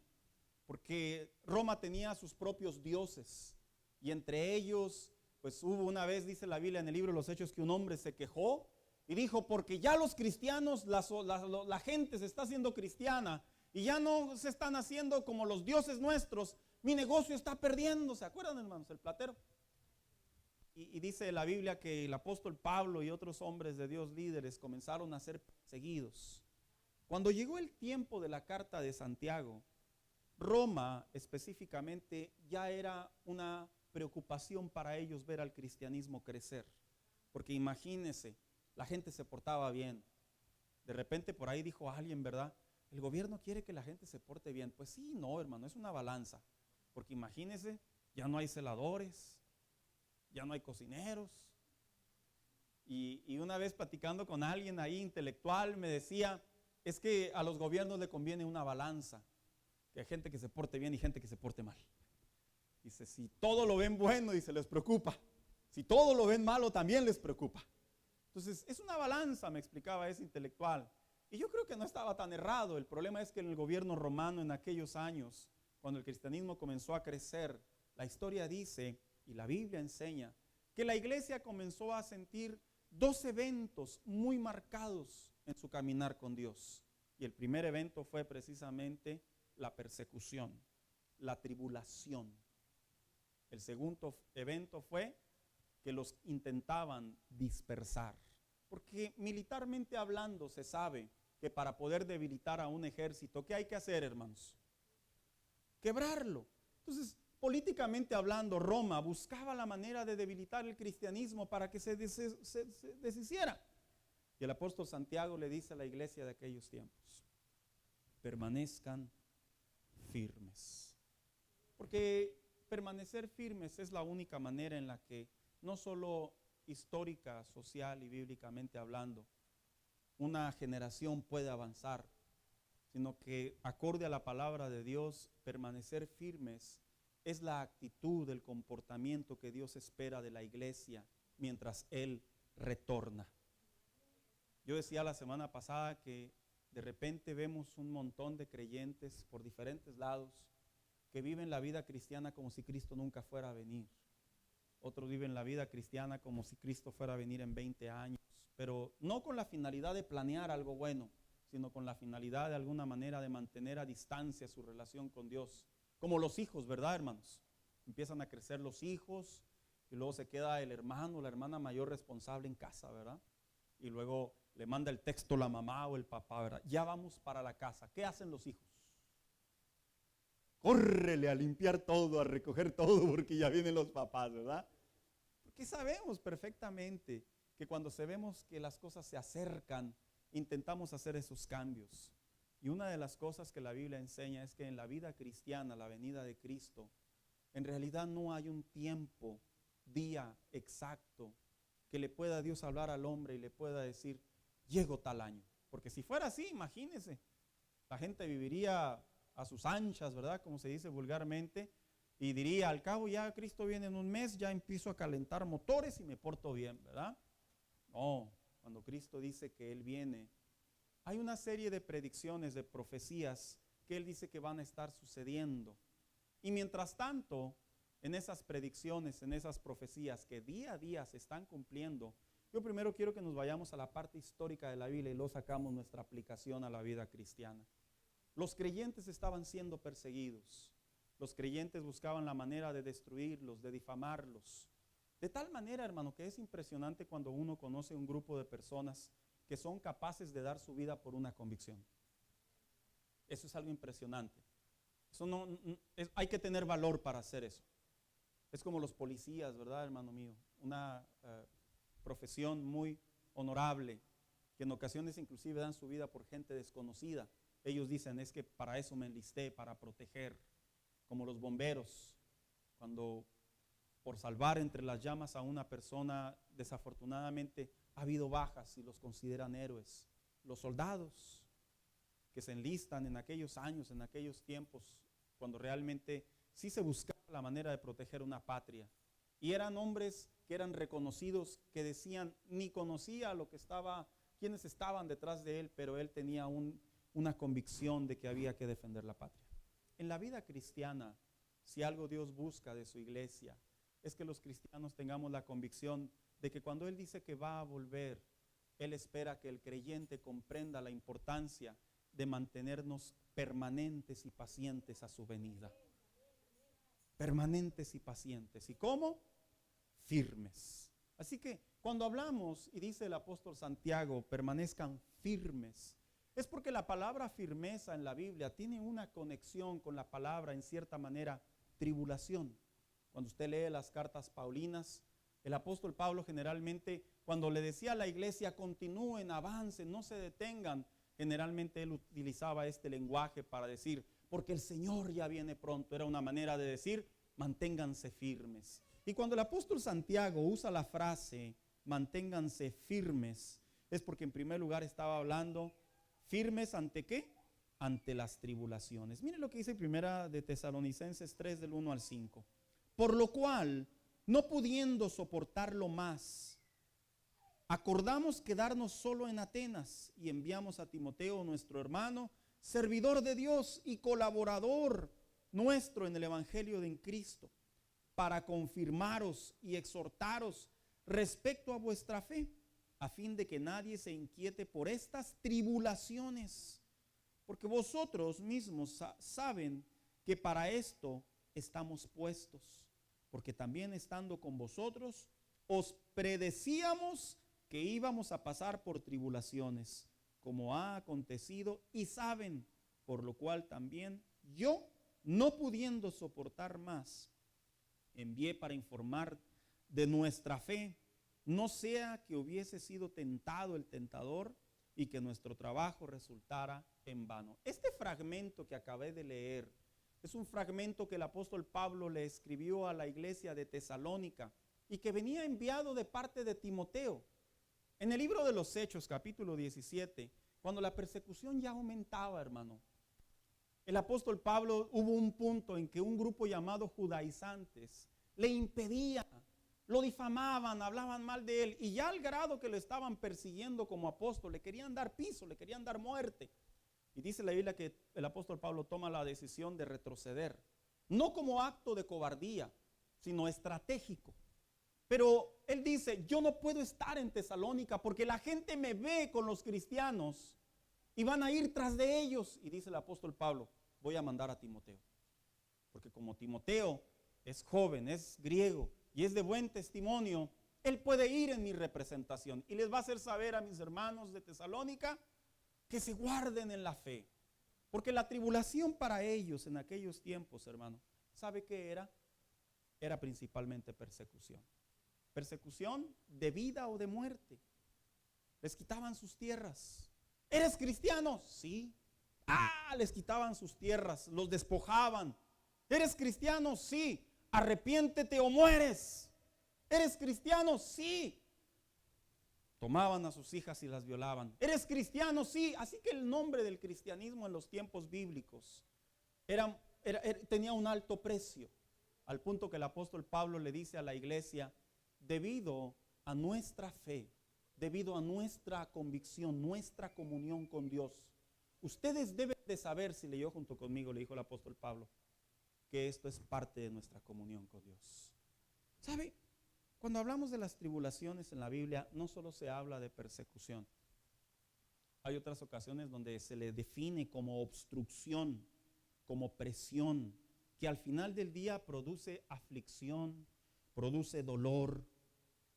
porque Roma tenía sus propios dioses y entre ellos, pues hubo una vez, dice la Biblia en el libro de los Hechos, que un hombre se quejó y dijo, porque ya los cristianos, la gente se está haciendo cristiana y ya no se están haciendo como los dioses nuestros, mi negocio está perdiendo. ¿Se acuerdan, hermanos? El platero. Y dice la Biblia que el apóstol Pablo y otros hombres de Dios líderes comenzaron a ser perseguidos. Cuando llegó el tiempo de la carta de Santiago, Roma específicamente ya era una preocupación para ellos ver al cristianismo crecer. Porque imagínense, la gente se portaba bien. De repente por ahí dijo alguien, ¿verdad? El gobierno quiere que la gente se porte bien. Pues sí, no, hermano, es una balanza. Porque imagínense, ya no hay celadores, ya no hay cocineros. Y una vez platicando con alguien ahí intelectual me decía, es que a los gobiernos le conviene una balanza, que hay gente que se porte bien y gente que se porte mal. Dice, si todo lo ven bueno, dice, les preocupa. Si todo lo ven malo, también les preocupa. Entonces, es una balanza, me explicaba ese intelectual. Y yo creo que no estaba tan errado. El problema es que en el gobierno romano en aquellos años, cuando el cristianismo comenzó a crecer, la historia dice, y la Biblia enseña, que la iglesia comenzó a sentir dos eventos muy marcados en su caminar con Dios. Y el primer evento fue precisamente la persecución, la tribulación. El segundo evento fue que los intentaban dispersar. Porque militarmente hablando se sabe que para poder debilitar a un ejército, ¿qué hay que hacer, hermanos? Quebrarlo. Entonces, políticamente hablando, Roma buscaba la manera de debilitar el cristianismo para que se deshiciera. Y el apóstol Santiago le dice a la iglesia de aquellos tiempos, permanezcan firmes. Porque permanecer firmes es la única manera en la que, no solo histórica, social y bíblicamente hablando, una generación puede avanzar, sino que acorde a la palabra de Dios, permanecer firmes es la actitud, el comportamiento que Dios espera de la iglesia mientras Él retorna. Yo decía la semana pasada que de repente vemos un montón de creyentes por diferentes lados que viven la vida cristiana como si Cristo nunca fuera a venir. Otros viven la vida cristiana como si Cristo fuera a venir en 20 años, pero no con la finalidad de planear algo bueno, sino con la finalidad de alguna manera de mantener a distancia su relación con Dios. Como los hijos, ¿verdad, hermanos? Empiezan a crecer los hijos y luego se queda el hermano, la hermana mayor responsable en casa, ¿verdad? Y luego le manda el texto la mamá o el papá, ¿verdad? Ya vamos para la casa. ¿Qué hacen los hijos? Córrele a limpiar todo, a recoger todo, porque ya vienen los papás, ¿verdad? Porque sabemos perfectamente que cuando vemos que las cosas se acercan, intentamos hacer esos cambios. Y una de las cosas que la Biblia enseña es que en la vida cristiana, la venida de Cristo, en realidad no hay un tiempo, día exacto que le pueda Dios hablar al hombre y le pueda decir, llego tal año. Porque si fuera así, imagínense, la gente viviría a sus anchas, ¿verdad? Como se dice vulgarmente, y diría, al cabo ya Cristo viene en un mes, ya empiezo a calentar motores y me porto bien, ¿verdad? No, cuando Cristo dice que Él viene, hay una serie de predicciones, de profecías que Él dice que van a estar sucediendo. Y mientras tanto, en esas predicciones, en esas profecías que día a día se están cumpliendo, yo primero quiero que nos vayamos a la parte histórica de la Biblia y luego sacamos nuestra aplicación a la vida cristiana. Los creyentes estaban siendo perseguidos. Los creyentes buscaban la manera de destruirlos, de difamarlos. De tal manera, hermano, que es impresionante cuando uno conoce un grupo de personas que son capaces de dar su vida por una convicción. Eso es algo impresionante. Eso hay que tener valor para hacer eso. Es como los policías, ¿verdad, hermano mío? Una profesión muy honorable, que en ocasiones inclusive dan su vida por gente desconocida. Ellos dicen, es que para eso me enlisté, para proteger. Como los bomberos, cuando por salvar entre las llamas a una persona, desafortunadamente ha habido bajas y los consideran héroes. Los soldados que se enlistan en aquellos años, en aquellos tiempos, cuando realmente sí se buscaba la manera de proteger una patria. Y eran hombres que eran reconocidos, que decían, ni conocía lo que estaba, quienes estaban detrás de él, pero él tenía una convicción de que había que defender la patria. En la vida cristiana, si algo Dios busca de su iglesia, es que los cristianos tengamos la convicción de que cuando Él dice que va a volver, Él espera que el creyente comprenda la importancia de mantenernos permanentes y pacientes a su venida. Permanentes y pacientes. ¿Y cómo? Firmes. Así que cuando hablamos, y dice el apóstol Santiago, permanezcan firmes, es porque la palabra firmeza en la Biblia tiene una conexión con la palabra, en cierta manera, tribulación. Cuando usted lee las cartas paulinas, el apóstol Pablo generalmente, cuando le decía a la iglesia, continúen, avancen, no se detengan, generalmente él utilizaba este lenguaje para decir, porque el Señor ya viene pronto. Era una manera de decir, manténganse firmes. Y cuando el apóstol Santiago usa la frase, manténganse firmes, es porque en primer lugar estaba hablando, firmes ante ¿qué? Ante las tribulaciones. Mire lo que dice primera de Tesalonicenses 3 del 1 al 5. Por lo cual, no pudiendo soportarlo más, acordamos quedarnos solo en Atenas y enviamos a Timoteo, nuestro hermano, servidor de Dios y colaborador nuestro en el Evangelio de Cristo, para confirmaros y exhortaros respecto a vuestra fe, a fin de que nadie se inquiete por estas tribulaciones, porque vosotros mismos saben que para esto estamos puestos, porque también estando con vosotros os predecíamos que íbamos a pasar por tribulaciones, como ha acontecido, y saben, por lo cual también yo, no pudiendo soportar más, envié para informar de nuestra fe, no sea que hubiese sido tentado el tentador y que nuestro trabajo resultara en vano. Este fragmento que acabé de leer es un fragmento que el apóstol Pablo le escribió a la iglesia de Tesalónica y que venía enviado de parte de Timoteo. En el libro de los Hechos, capítulo 17, cuando la persecución ya aumentaba, hermano, el apóstol Pablo, hubo un punto en que un grupo llamado judaizantes le impedía, lo difamaban, hablaban mal de él, y ya al grado que lo estaban persiguiendo como apóstol, le querían dar piso, le querían dar muerte. Y dice la Biblia que el apóstol Pablo toma la decisión de retroceder, no como acto de cobardía, sino estratégico. Pero él dice, yo no puedo estar en Tesalónica porque la gente me ve con los cristianos y van a ir tras de ellos. Y dice el apóstol Pablo, voy a mandar a Timoteo, porque como Timoteo es joven, es griego y es de buen testimonio, él puede ir en mi representación y les va a hacer saber a mis hermanos de Tesalónica que se guarden en la fe. Porque la tribulación para ellos en aquellos tiempos, hermano, ¿sabe qué era? Era principalmente persecución. Persecución de vida o de muerte. Les quitaban sus tierras. ¿Eres cristiano? Sí. Les quitaban sus tierras, los despojaban. ¿Eres cristiano? Sí. Arrepiéntete o mueres. ¿Eres cristiano? Sí. Tomaban a sus hijas y las violaban. ¿Eres cristiano? Sí. Así que el nombre del cristianismo en los tiempos bíblicos tenía un alto precio, al punto que el apóstol Pablo le dice a la iglesia, debido a nuestra fe, debido a nuestra convicción, nuestra comunión con Dios, ustedes deben de saber, si leyó junto conmigo, le dijo el apóstol Pablo, que esto es parte de nuestra comunión con Dios. ¿Sabe? Cuando hablamos de las tribulaciones en la Biblia, no solo se habla de persecución. Hay otras ocasiones donde se le define como obstrucción, como presión, que al final del día produce aflicción, produce dolor,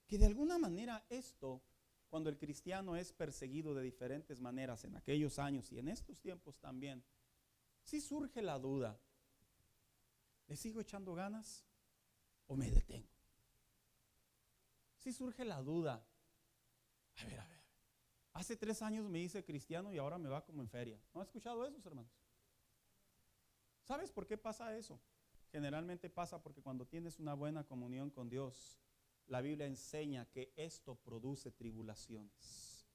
que de alguna manera esto, cuando el cristiano es perseguido de diferentes maneras en aquellos años y en estos tiempos también, sí surge la duda, ¿le sigo echando ganas o me detengo? Sí surge la duda, a ver, hace 3 años me hice cristiano y ahora me va como en feria. ¿No has escuchado eso, hermanos? ¿Sabes por qué pasa eso? generalmente pasa porque cuando tienes una buena comunión con Dios, la Biblia enseña que esto produce tribulaciones.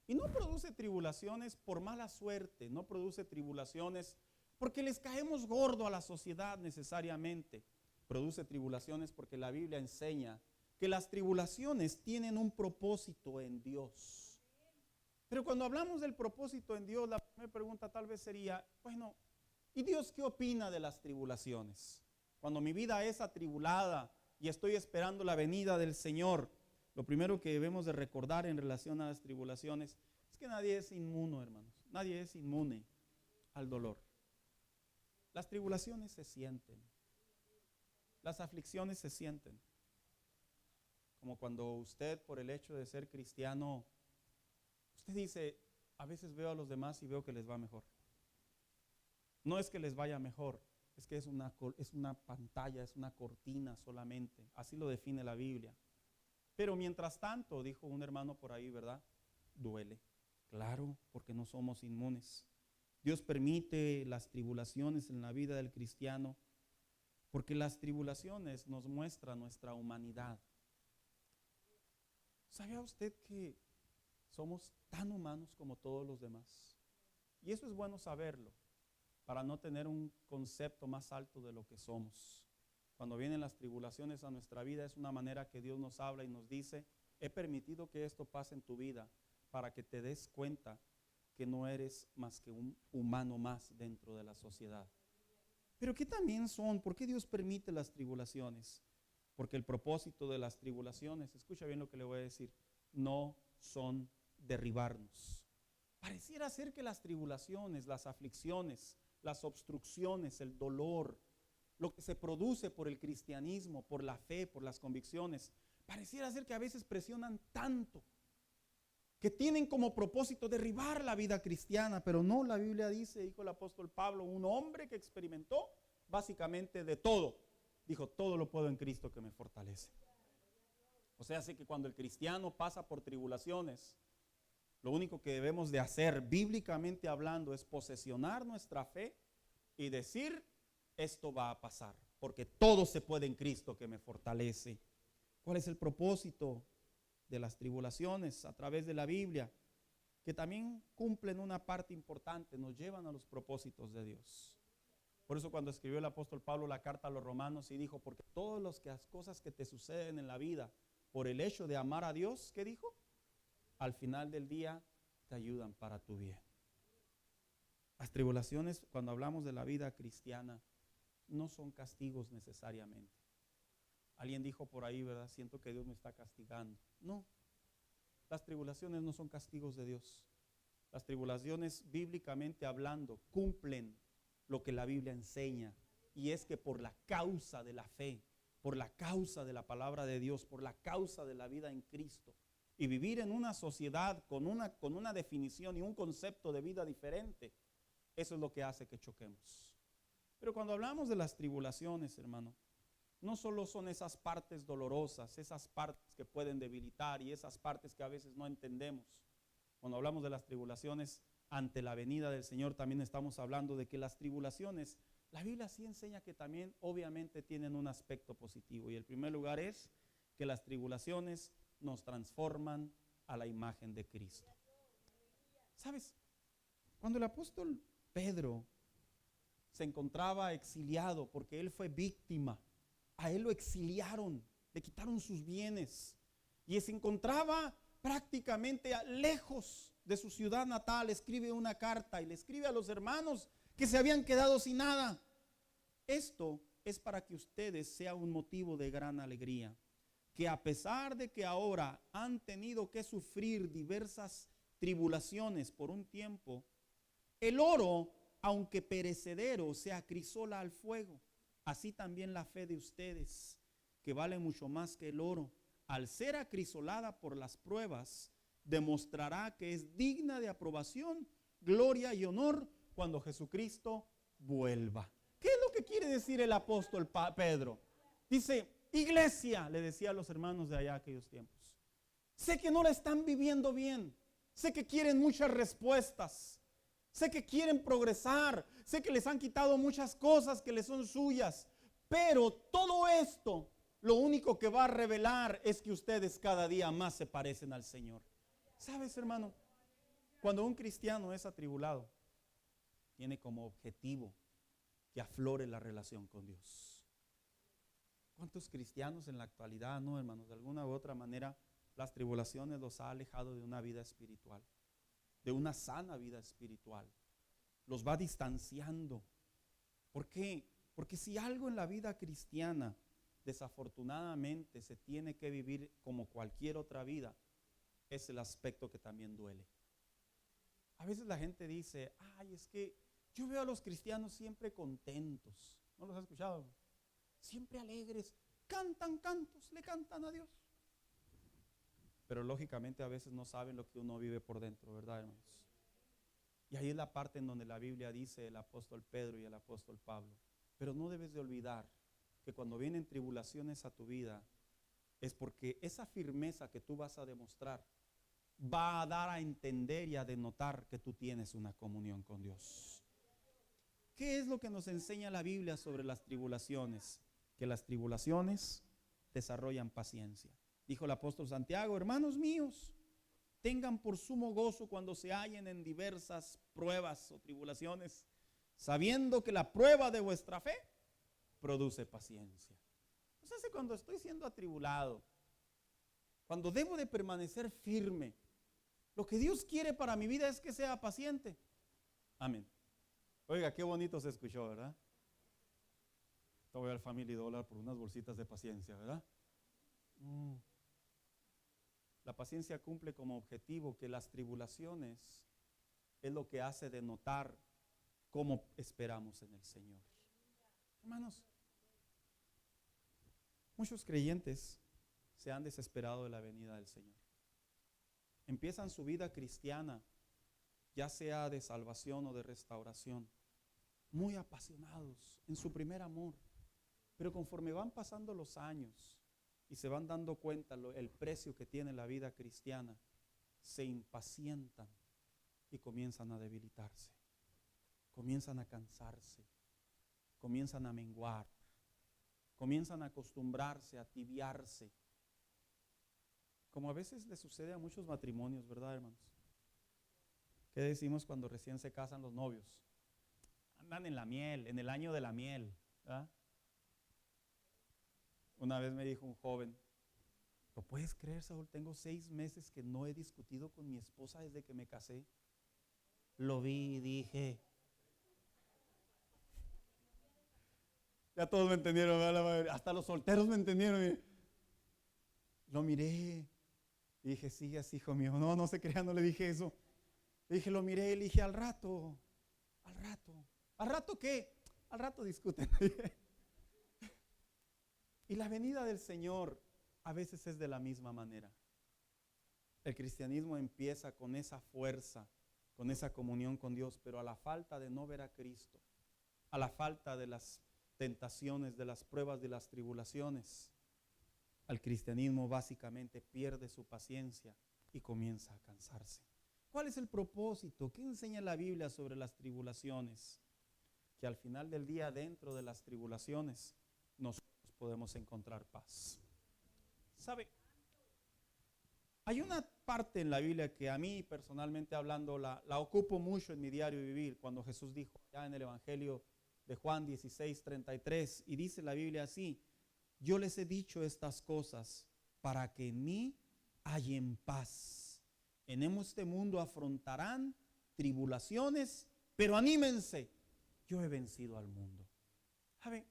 Y no produce tribulaciones por mala suerte, no produce tribulaciones porque les caemos gordo a la sociedad necesariamente. Produce tribulaciones porque la Biblia enseña que las tribulaciones tienen un propósito en Dios. Pero cuando hablamos del propósito en Dios, la primera pregunta tal vez sería, bueno, ¿y Dios qué opina de las tribulaciones? Cuando mi vida es atribulada y estoy esperando la venida del Señor, lo primero que debemos de recordar en relación a las tribulaciones es que nadie es inmuno, hermanos. Nadie es inmune al dolor. Las tribulaciones se sienten. Las aflicciones se sienten. Como cuando usted, por el hecho de ser cristiano, usted dice, a veces veo a los demás y veo que les va mejor. No es que les vaya mejor, es que es una pantalla, es una cortina solamente. Así lo define la Biblia. Pero mientras tanto, dijo un hermano por ahí, ¿verdad? Duele. Claro, porque no somos inmunes. Dios permite las tribulaciones en la vida del cristiano porque las tribulaciones nos muestran nuestra humanidad. ¿Sabía usted que somos tan humanos como todos los demás? Y eso es bueno saberlo, para no tener un concepto más alto de lo que somos. Cuando vienen las tribulaciones a nuestra vida, es una manera que Dios nos habla y nos dice, he permitido que esto pase en tu vida para que te des cuenta que no eres más que un humano más dentro de la sociedad. Pero ¿qué también son? ¿Por qué Dios permite las tribulaciones? Porque el propósito de las tribulaciones, escucha bien lo que le voy a decir, no son derribarnos. Pareciera ser que las tribulaciones, las aflicciones, las obstrucciones, el dolor, lo que se produce por el cristianismo, por la fe, por las convicciones, pareciera ser que a veces presionan tanto, que tienen como propósito derribar la vida cristiana, pero no, la Biblia dice, dijo el apóstol Pablo, un hombre que experimentó básicamente de todo, dijo, todo lo puedo en Cristo que me fortalece. O sea, así que cuando el cristiano pasa por tribulaciones, lo único que debemos de hacer, bíblicamente hablando, es posesionar nuestra fe y decir, esto va a pasar, porque todo se puede en Cristo que me fortalece. ¿Cuál es el propósito de las tribulaciones a través de la Biblia? Que también cumplen una parte importante, nos llevan a los propósitos de Dios. Por eso cuando escribió el apóstol Pablo la carta a los romanos y dijo, porque todas las cosas que te suceden en la vida, por el hecho de amar a Dios, ¿qué dijo? Al final del día te ayudan para tu bien. Las tribulaciones, cuando hablamos de la vida cristiana, no son castigos necesariamente. Alguien dijo por ahí, ¿verdad? Siento que Dios me está castigando. No, las tribulaciones no son castigos de Dios. Las tribulaciones, bíblicamente hablando, cumplen lo que la Biblia enseña, y es que por la causa de la fe, por la causa de la palabra de Dios, por la causa de la vida en Cristo, y vivir en una sociedad con una definición y un concepto de vida diferente, eso es lo que hace que choquemos. Pero cuando hablamos de las tribulaciones, hermano, no solo son esas partes dolorosas, esas partes que pueden debilitar y esas partes que a veces no entendemos. Cuando hablamos de las tribulaciones ante la venida del Señor, también estamos hablando de que las tribulaciones, la Biblia sí enseña que también obviamente tienen un aspecto positivo. Y el primer lugar es que las tribulaciones nos transforman a la imagen de Cristo. ¿Sabes? Cuando el apóstol Pedro se encontraba exiliado porque él fue víctima, a él lo exiliaron, le quitaron sus bienes y se encontraba prácticamente lejos de su ciudad natal, escribe una carta y le escribe a los hermanos que se habían quedado sin nada. Esto es para que ustedes sea un motivo de gran alegría, que a pesar de que ahora han tenido que sufrir diversas tribulaciones por un tiempo, el oro, aunque perecedero, se acrisola al fuego. Así también la fe de ustedes, que vale mucho más que el oro, al ser acrisolada por las pruebas, demostrará que es digna de aprobación, gloria y honor cuando Jesucristo vuelva. ¿Qué es lo que quiere decir el apóstol Pedro? Dice, iglesia, le decía a los hermanos de allá aquellos tiempos, sé que no la están viviendo bien, sé que quieren muchas respuestas, sé que quieren progresar, sé que les han quitado muchas cosas que les son suyas, Pero todo esto, lo único que va a revelar es que ustedes cada día más se parecen al Señor. ¿Sabes, hermano? Cuando un cristiano es atribulado, tiene como objetivo que aflore la relación con Dios. ¿Cuántos cristianos en la actualidad, no, hermanos? De alguna u otra manera, las tribulaciones los ha alejado de una vida espiritual, de una sana vida espiritual. Los va distanciando. ¿Por qué? Porque si algo en la vida cristiana desafortunadamente se tiene que vivir como cualquier otra vida, es el aspecto que también duele. A veces la gente dice, ay, es que yo veo a los cristianos siempre contentos. ¿No los has escuchado? Siempre alegres, cantan cantos, le cantan a Dios. Pero lógicamente a veces no saben lo que uno vive por dentro, ¿verdad, hermanos? Y ahí es la parte en donde la Biblia dice el apóstol Pedro y el apóstol Pablo. Pero no debes de olvidar que cuando vienen tribulaciones a tu vida, es porque esa firmeza que tú vas a demostrar va a dar a entender y a denotar que tú tienes una comunión con Dios. ¿Qué es lo que nos enseña la Biblia sobre las tribulaciones? Que las tribulaciones desarrollan paciencia. Dijo el apóstol Santiago, hermanos míos, tengan por sumo gozo cuando se hallen en diversas pruebas o tribulaciones, sabiendo que la prueba de vuestra fe produce paciencia. Entonces, cuando estoy siendo atribulado, cuando debo de permanecer firme, lo que Dios quiere para mi vida es que sea paciente. Amén. Oiga, qué bonito se escuchó, ¿verdad? Te voy al Family Dollar por unas bolsitas de paciencia, ¿verdad? La paciencia cumple como objetivo que las tribulaciones es lo que hace denotar cómo esperamos en el Señor. Hermanos, muchos creyentes se han desesperado de la venida del Señor. Empiezan su vida cristiana, ya sea de salvación o de restauración, muy apasionados en su primer amor. Pero conforme van pasando los años y se van dando cuenta el precio que tiene la vida cristiana, se impacientan y comienzan a debilitarse, comienzan a cansarse, comienzan a menguar, comienzan a acostumbrarse, a tibiarse, como a veces le sucede a muchos matrimonios, ¿verdad, hermanos? ¿Qué decimos cuando recién se casan los novios? Andan en la miel, en el año de la miel, ¿verdad? Una vez me dijo un joven, ¿lo puedes creer, Saúl? Tengo 6 meses que no he discutido con mi esposa desde que me casé. Lo vi y dije, ya todos me entendieron, ¿verdad? Hasta los solteros me entendieron. Lo miré y dije, sigas, hijo mío. No, no se crea, no le dije eso. Le dije, lo miré y le dije, al rato. ¿Al rato qué? Al rato discuten. Y la venida del Señor a veces es de la misma manera. El cristianismo empieza con esa fuerza, con esa comunión con Dios, pero a la falta de no ver a Cristo, a la falta de las tentaciones, de las pruebas, de las tribulaciones, al cristianismo básicamente pierde su paciencia y comienza a cansarse. ¿Cuál es el propósito? ¿Qué enseña la Biblia sobre las tribulaciones? Que al final del día, dentro de las tribulaciones, nosotros podemos encontrar paz. ¿Sabe? Hay una parte en la Biblia que a mí personalmente hablando la ocupo mucho en mi diario vivir, cuando Jesús dijo ya en el Evangelio de Juan 16:33, y dice la Biblia así: yo les he dicho estas cosas para que en mí hallen paz. En este mundo afrontarán tribulaciones, pero anímense, yo he vencido al mundo. ¿Sabe?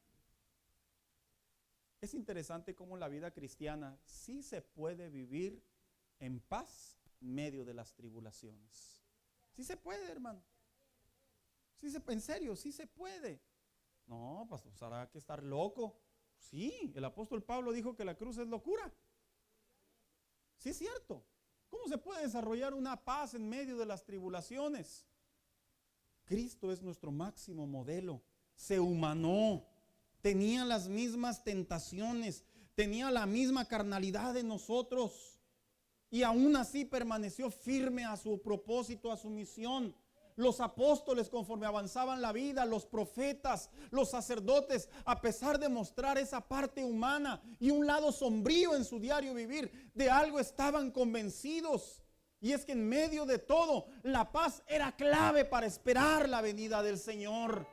Es interesante cómo la vida cristiana sí se puede vivir en paz en medio de las tribulaciones. Sí se puede, hermano. En serio, sí se puede. No, pastor, ¿hará que estar loco? Sí, el apóstol Pablo dijo que la cruz es locura. Sí es cierto. ¿Cómo se puede desarrollar una paz en medio de las tribulaciones? Cristo es nuestro máximo modelo. Se humanó. Tenía las mismas tentaciones, tenía la misma carnalidad de nosotros y aún así permaneció firme a su propósito, a su misión. los apóstoles, conforme avanzaban la vida, los profetas, los sacerdotes, a pesar de mostrar esa parte humana y un lado sombrío en su diario vivir, de algo estaban convencidos. Y es que en medio de todo, la paz era clave para esperar la venida del Señor.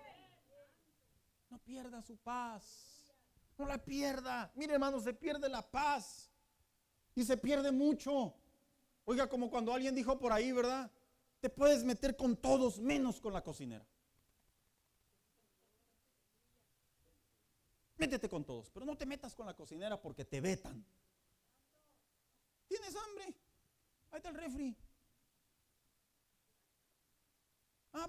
No pierda su paz. No la pierda. Mire, hermano, se pierde la paz. Y se pierde mucho. Oiga, como cuando alguien dijo por ahí, ¿verdad? Te puedes meter con todos menos con la cocinera. Métete con todos, pero no te metas con la cocinera porque te vetan. ¿Tienes hambre? Ahí está el refri.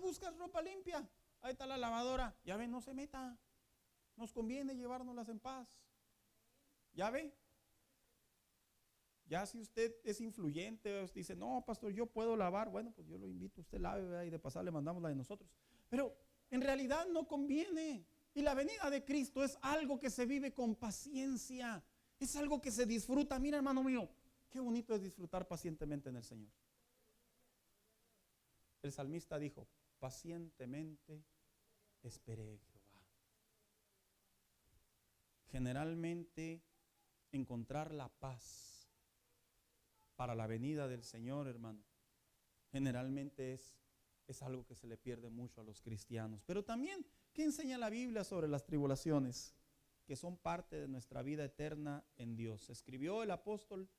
Buscas ropa limpia. Ahí está la lavadora. Ya ve, no se meta. Nos conviene llevárnoslas en paz. ¿Ya ve? Ya si usted es influyente, dice, no, pastor, yo puedo lavar. Bueno, pues yo lo invito, usted lave, ¿verdad? Y de pasar le mandamos la de nosotros. Pero en realidad no conviene. Y la venida de Cristo es algo que se vive con paciencia. Es algo que se disfruta. Mira, hermano mío, qué bonito es disfrutar pacientemente en el Señor. El salmista dijo, pacientemente esperé Jehová. Generalmente encontrar la paz para la venida del Señor, hermano, generalmente es algo que se le pierde mucho a los cristianos. Pero también, ¿qué enseña la Biblia sobre las tribulaciones? Que son parte de nuestra vida eterna en Dios. Escribió el apóstol,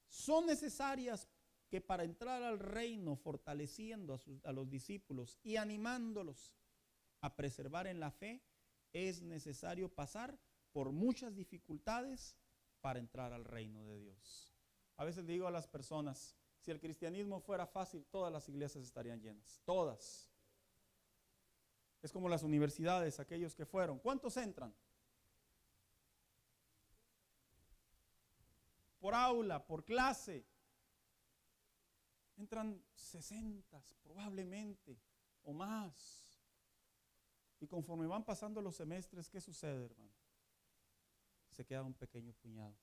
son necesarias que para entrar al reino, fortaleciendo a los discípulos y animándolos a preservar en la fe, es necesario pasar por muchas dificultades para entrar al reino de Dios. A veces digo a las personas, si el cristianismo fuera fácil, todas las iglesias estarían llenas, todas. Es como las universidades, aquellos que fueron. ¿Cuántos entran? Por aula, por clase. Entran 60 probablemente o más. Y conforme van pasando los semestres, ¿qué sucede, hermano? Se queda un pequeño puñado.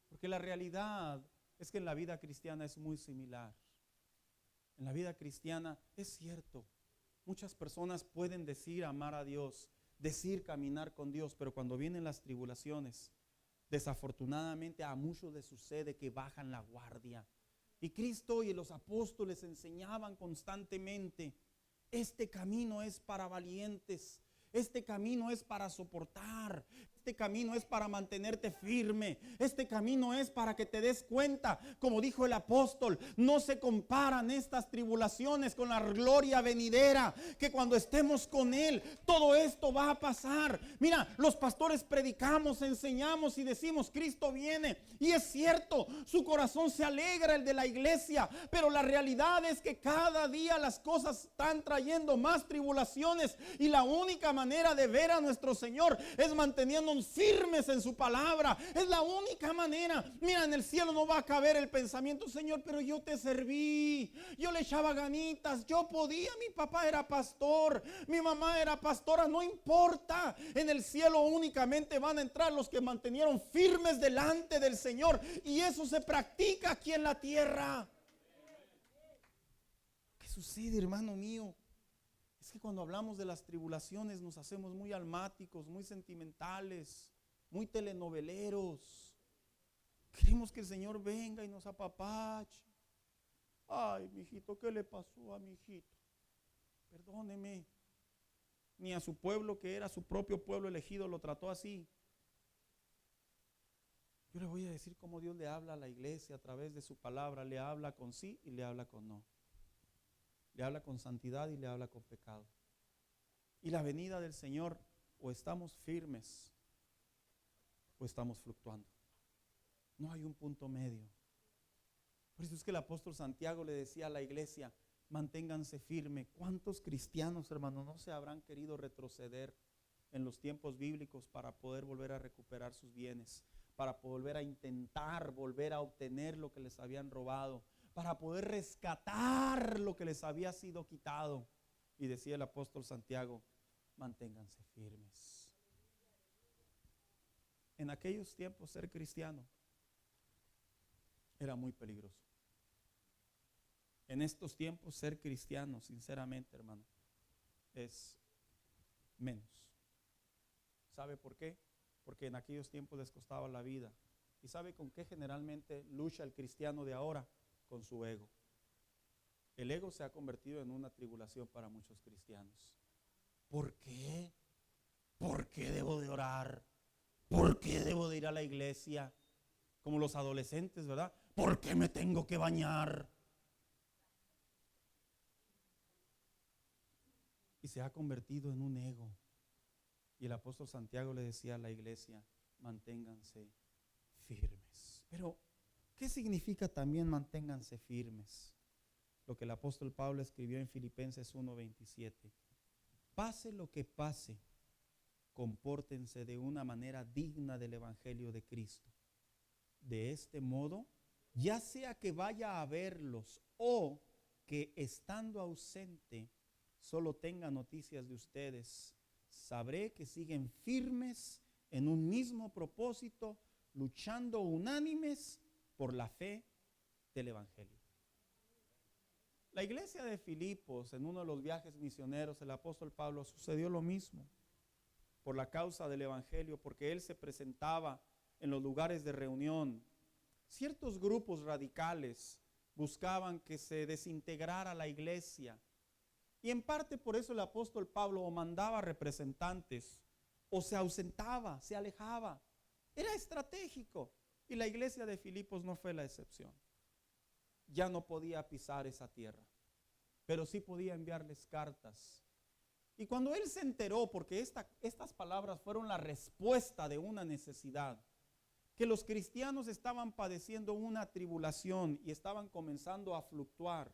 Porque la realidad es que en la vida cristiana es muy similar. En la vida cristiana es cierto, muchas personas pueden decir amar a Dios, decir caminar con Dios, pero cuando vienen las tribulaciones, desafortunadamente a muchos les sucede que bajan la guardia. Y Cristo y los apóstoles enseñaban constantemente, este camino es para valientes, este camino es para soportar, este camino es para mantenerte firme, este camino es para que te des cuenta, como dijo el apóstol, no se comparan estas tribulaciones con la gloria venidera, que cuando estemos con Él, todo esto va a pasar. Mira, los pastores predicamos, enseñamos y decimos, Cristo viene, y es cierto, su corazón se alegra, el de la iglesia, pero la realidad es que cada día las cosas están trayendo más tribulaciones, y la única manera de ver a nuestro Señor es manteniéndonos firmes en su palabra. Es la única manera. Mira, en el cielo no va a caber el pensamiento, Señor, pero yo te serví, yo le echaba ganitas, yo podía, mi papá era pastor, mi mamá era pastora, no importa. En el cielo únicamente van a entrar los que mantenieron firmes delante del Señor, y eso se practica aquí en la tierra. ¿Qué sucede, hermano mío? Es que cuando hablamos de las tribulaciones nos hacemos muy almáticos, muy sentimentales, muy telenoveleros. Queremos que el Señor venga y nos apapache. Ay, mijito, ¿qué le pasó a mi hijito? Perdóneme. Ni a su pueblo, que era su propio pueblo elegido, lo trató así. Yo le voy a decir cómo Dios le habla a la iglesia a través de su palabra. Le habla con sí y le habla con no. Le habla con santidad y le habla con pecado. Y la venida del Señor, o estamos firmes o estamos fluctuando. No hay un punto medio. Por eso es que el apóstol Santiago le decía a la iglesia, manténganse firmes. ¿Cuántos cristianos, hermanos, no se habrán querido retroceder en los tiempos bíblicos para poder volver a recuperar sus bienes, para volver a intentar volver a obtener lo que les habían robado, para poder rescatar lo que les había sido quitado? Y decía el apóstol Santiago, manténganse firmes. En aquellos tiempos ser cristiano era muy peligroso. En estos tiempos ser cristiano, sinceramente, hermano, es menos. ¿Sabe por qué? Porque en aquellos tiempos les costaba la vida. ¿Y sabe con qué generalmente lucha el cristiano de ahora? Con su ego. El ego se ha convertido en una tribulación para muchos cristianos. ¿Por qué? ¿Por qué debo de orar? ¿Por qué debo de ir a la iglesia? Como los adolescentes, ¿verdad? ¿Por qué me tengo que bañar? Y se ha convertido en un ego. Y el apóstol Santiago le decía a la iglesia, manténganse firmes. Pero, ¿qué significa también manténganse firmes? Lo que el apóstol Pablo escribió en Filipenses 1:27. Pase lo que pase, compórtense de una manera digna del evangelio de Cristo. De este modo, ya sea que vaya a verlos o que estando ausente solo tenga noticias de ustedes, sabré que siguen firmes en un mismo propósito, luchando unánimes por la fe del evangelio. La iglesia de Filipos, en uno de los viajes misioneros, el apóstol Pablo, sucedió lo mismo por la causa del evangelio, porque él se presentaba en los lugares de reunión. Ciertos grupos radicales buscaban que se desintegrara la iglesia, y en parte por eso el apóstol Pablo o mandaba representantes o se ausentaba, se alejaba. Era estratégico, y la iglesia de Filipos no fue la excepción. Ya no podía pisar esa tierra, pero sí podía enviarles cartas. Y cuando él se enteró, porque estas palabras fueron la respuesta de una necesidad, que los cristianos estaban padeciendo una tribulación y estaban comenzando a fluctuar,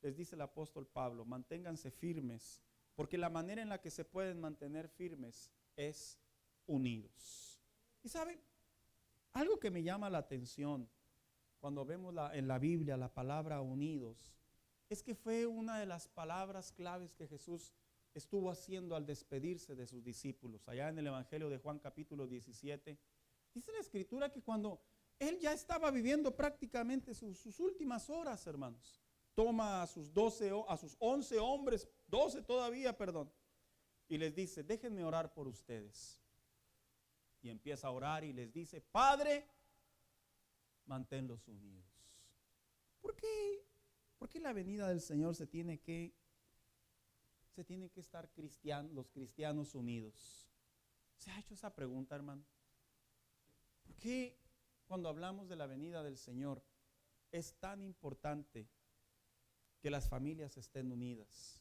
les dice el apóstol Pablo, manténganse firmes, porque la manera en la que se pueden mantener firmes es unidos. Y saben, algo que me llama la atención cuando vemos en la Biblia la palabra unidos, es que fue una de las palabras claves que Jesús estuvo haciendo al despedirse de sus discípulos. Allá en el Evangelio de Juan capítulo 17, dice la Escritura que cuando él ya estaba viviendo prácticamente sus últimas horas, hermanos, toma a sus 11 hombres, 12 todavía, perdón, y les dice, déjenme orar por ustedes. Y empieza a orar y les dice, Padre, manténlos unidos. ¿Por qué? ¿Por qué la venida del Señor se tiene que estar los cristianos unidos? ¿Se ha hecho esa pregunta, hermano? ¿Por qué cuando hablamos de la venida del Señor es tan importante que las familias estén unidas,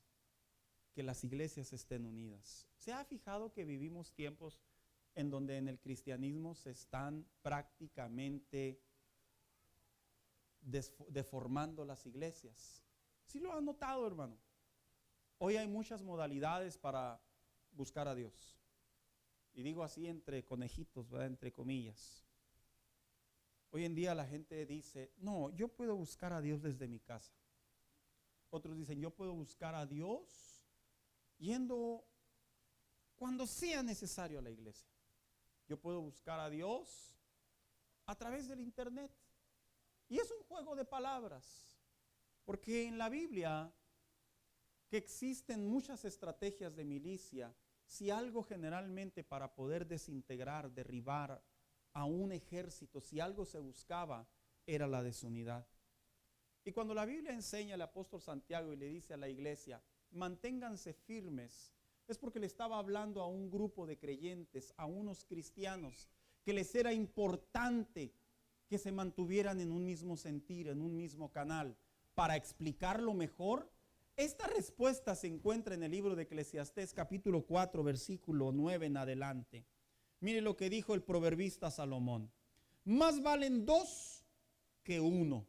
que las iglesias estén unidas? ¿Se ha fijado que vivimos tiempos en donde en el cristianismo se están prácticamente deformando las iglesias? ¿Sí lo han notado, hermano? Hoy hay muchas modalidades para buscar a Dios. Y digo así entre conejitos, ¿verdad? Entre comillas. Hoy en día la gente dice, no, yo puedo buscar a Dios desde mi casa. Otros dicen, yo puedo buscar a Dios yendo cuando sea necesario a la iglesia. Yo puedo buscar a Dios a través del internet. Y es un juego de palabras, porque en la Biblia que existen muchas estrategias de milicia, si algo generalmente para poder desintegrar, derribar a un ejército, si algo se buscaba, era la desunidad. Y cuando la Biblia enseña al apóstol Santiago y le dice a la iglesia, manténganse firmes, es porque le estaba hablando a un grupo de creyentes, a unos cristianos, que les era importante que se mantuvieran en un mismo sentir, en un mismo canal. Para explicarlo mejor, esta respuesta se encuentra en el libro de Eclesiastés capítulo 4, versículo 9 en adelante. Mire lo que dijo el proverbista Salomón. Más valen dos que uno,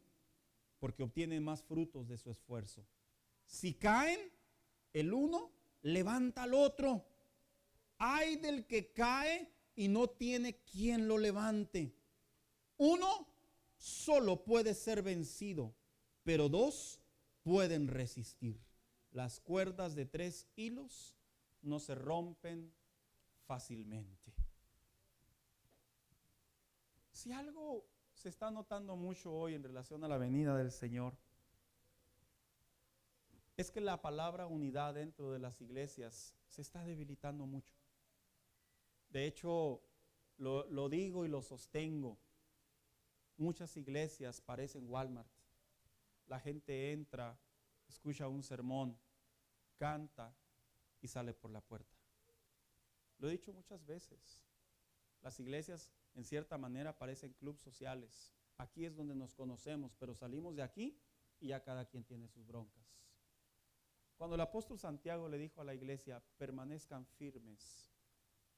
porque obtienen más frutos de su esfuerzo. Si caen, el uno levanta al otro. Ay del que cae y no tiene quien lo levante. Uno solo puede ser vencido, pero dos pueden resistir. Las cuerdas de 3 hilos no se rompen fácilmente. Si algo se está notando mucho hoy en relación a la venida del Señor, es que la palabra unidad dentro de las iglesias se está debilitando mucho. De hecho, lo digo y lo sostengo. Muchas iglesias parecen Walmart. La gente entra, escucha un sermón, canta y sale por la puerta. Lo he dicho muchas veces. Las iglesias en cierta manera parecen clubes sociales. Aquí es donde nos conocemos, pero salimos de aquí y ya cada quien tiene sus broncas. Cuando el apóstol Santiago le dijo a la iglesia, permanezcan firmes,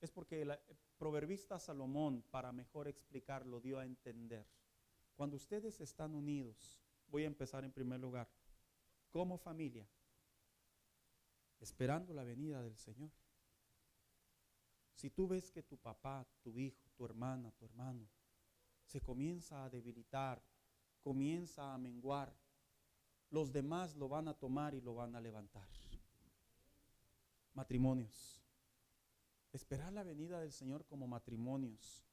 es porque el proverbista Salomón, para mejor explicarlo, dio a entender. Cuando ustedes están unidos, voy a empezar en primer lugar, como familia, esperando la venida del Señor. Si tú ves que tu papá, tu hijo, tu hermana, tu hermano, se comienza a debilitar, comienza a menguar, los demás lo van a tomar y lo van a levantar. Matrimonios. Esperar la venida del Señor como matrimonios.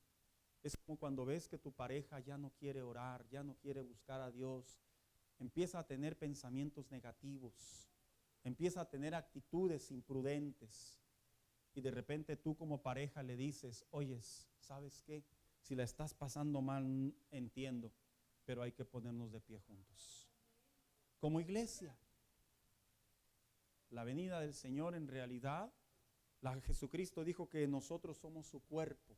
Es como cuando ves que tu pareja ya no quiere orar, ya no quiere buscar a Dios, empieza a tener pensamientos negativos, empieza a tener actitudes imprudentes. Y de repente tú como pareja le dices, oyes, ¿sabes qué? Si la estás pasando mal, entiendo, pero hay que ponernos de pie juntos. Como iglesia, la venida del Señor en realidad, Jesucristo dijo que nosotros somos su cuerpo.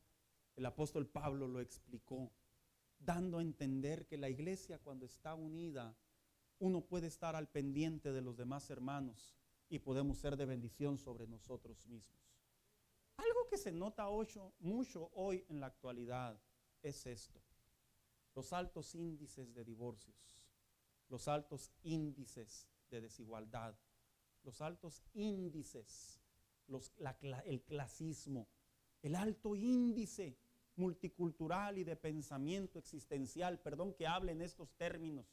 El apóstol Pablo lo explicó, dando a entender que la iglesia cuando está unida, uno puede estar al pendiente de los demás hermanos y podemos ser de bendición sobre nosotros mismos. Algo que se nota mucho hoy en la actualidad es esto: los altos índices de divorcios, los altos índices de desigualdad, los altos índices, el clasismo, el alto índice multicultural y de pensamiento existencial. Perdón que hable en estos términos,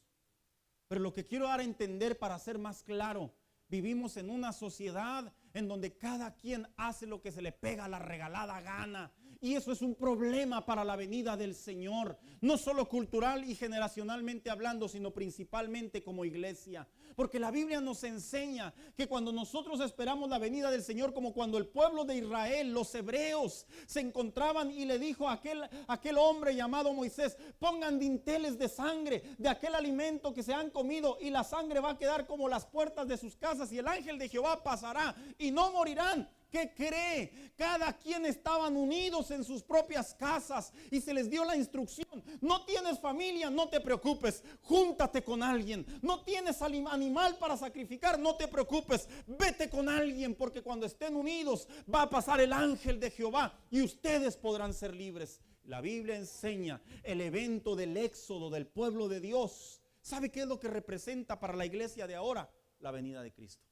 pero lo que quiero dar a entender para ser más claro, vivimos en una sociedad en donde cada quien hace lo que se le pega la regalada gana. Y eso es un problema para la venida del Señor, no solo cultural y generacionalmente hablando, sino principalmente como iglesia. Porque la Biblia nos enseña que cuando nosotros esperamos la venida del Señor, como cuando el pueblo de Israel, los hebreos, se encontraban y le dijo a aquel hombre llamado Moisés, pongan dinteles de sangre de aquel alimento que se han comido y la sangre va a quedar como las puertas de sus casas y el ángel de Jehová pasará y no morirán. ¿Qué cree? Cada quien estaban unidos en sus propias casas y se les dio la instrucción. No tienes familia, no te preocupes, júntate con alguien. No tienes animal para sacrificar, no te preocupes, vete con alguien, porque cuando estén unidos va a pasar el ángel de Jehová y ustedes podrán ser libres. La Biblia enseña el evento del éxodo del pueblo de Dios. ¿Sabe qué es lo que representa para la iglesia de ahora? La venida de Cristo.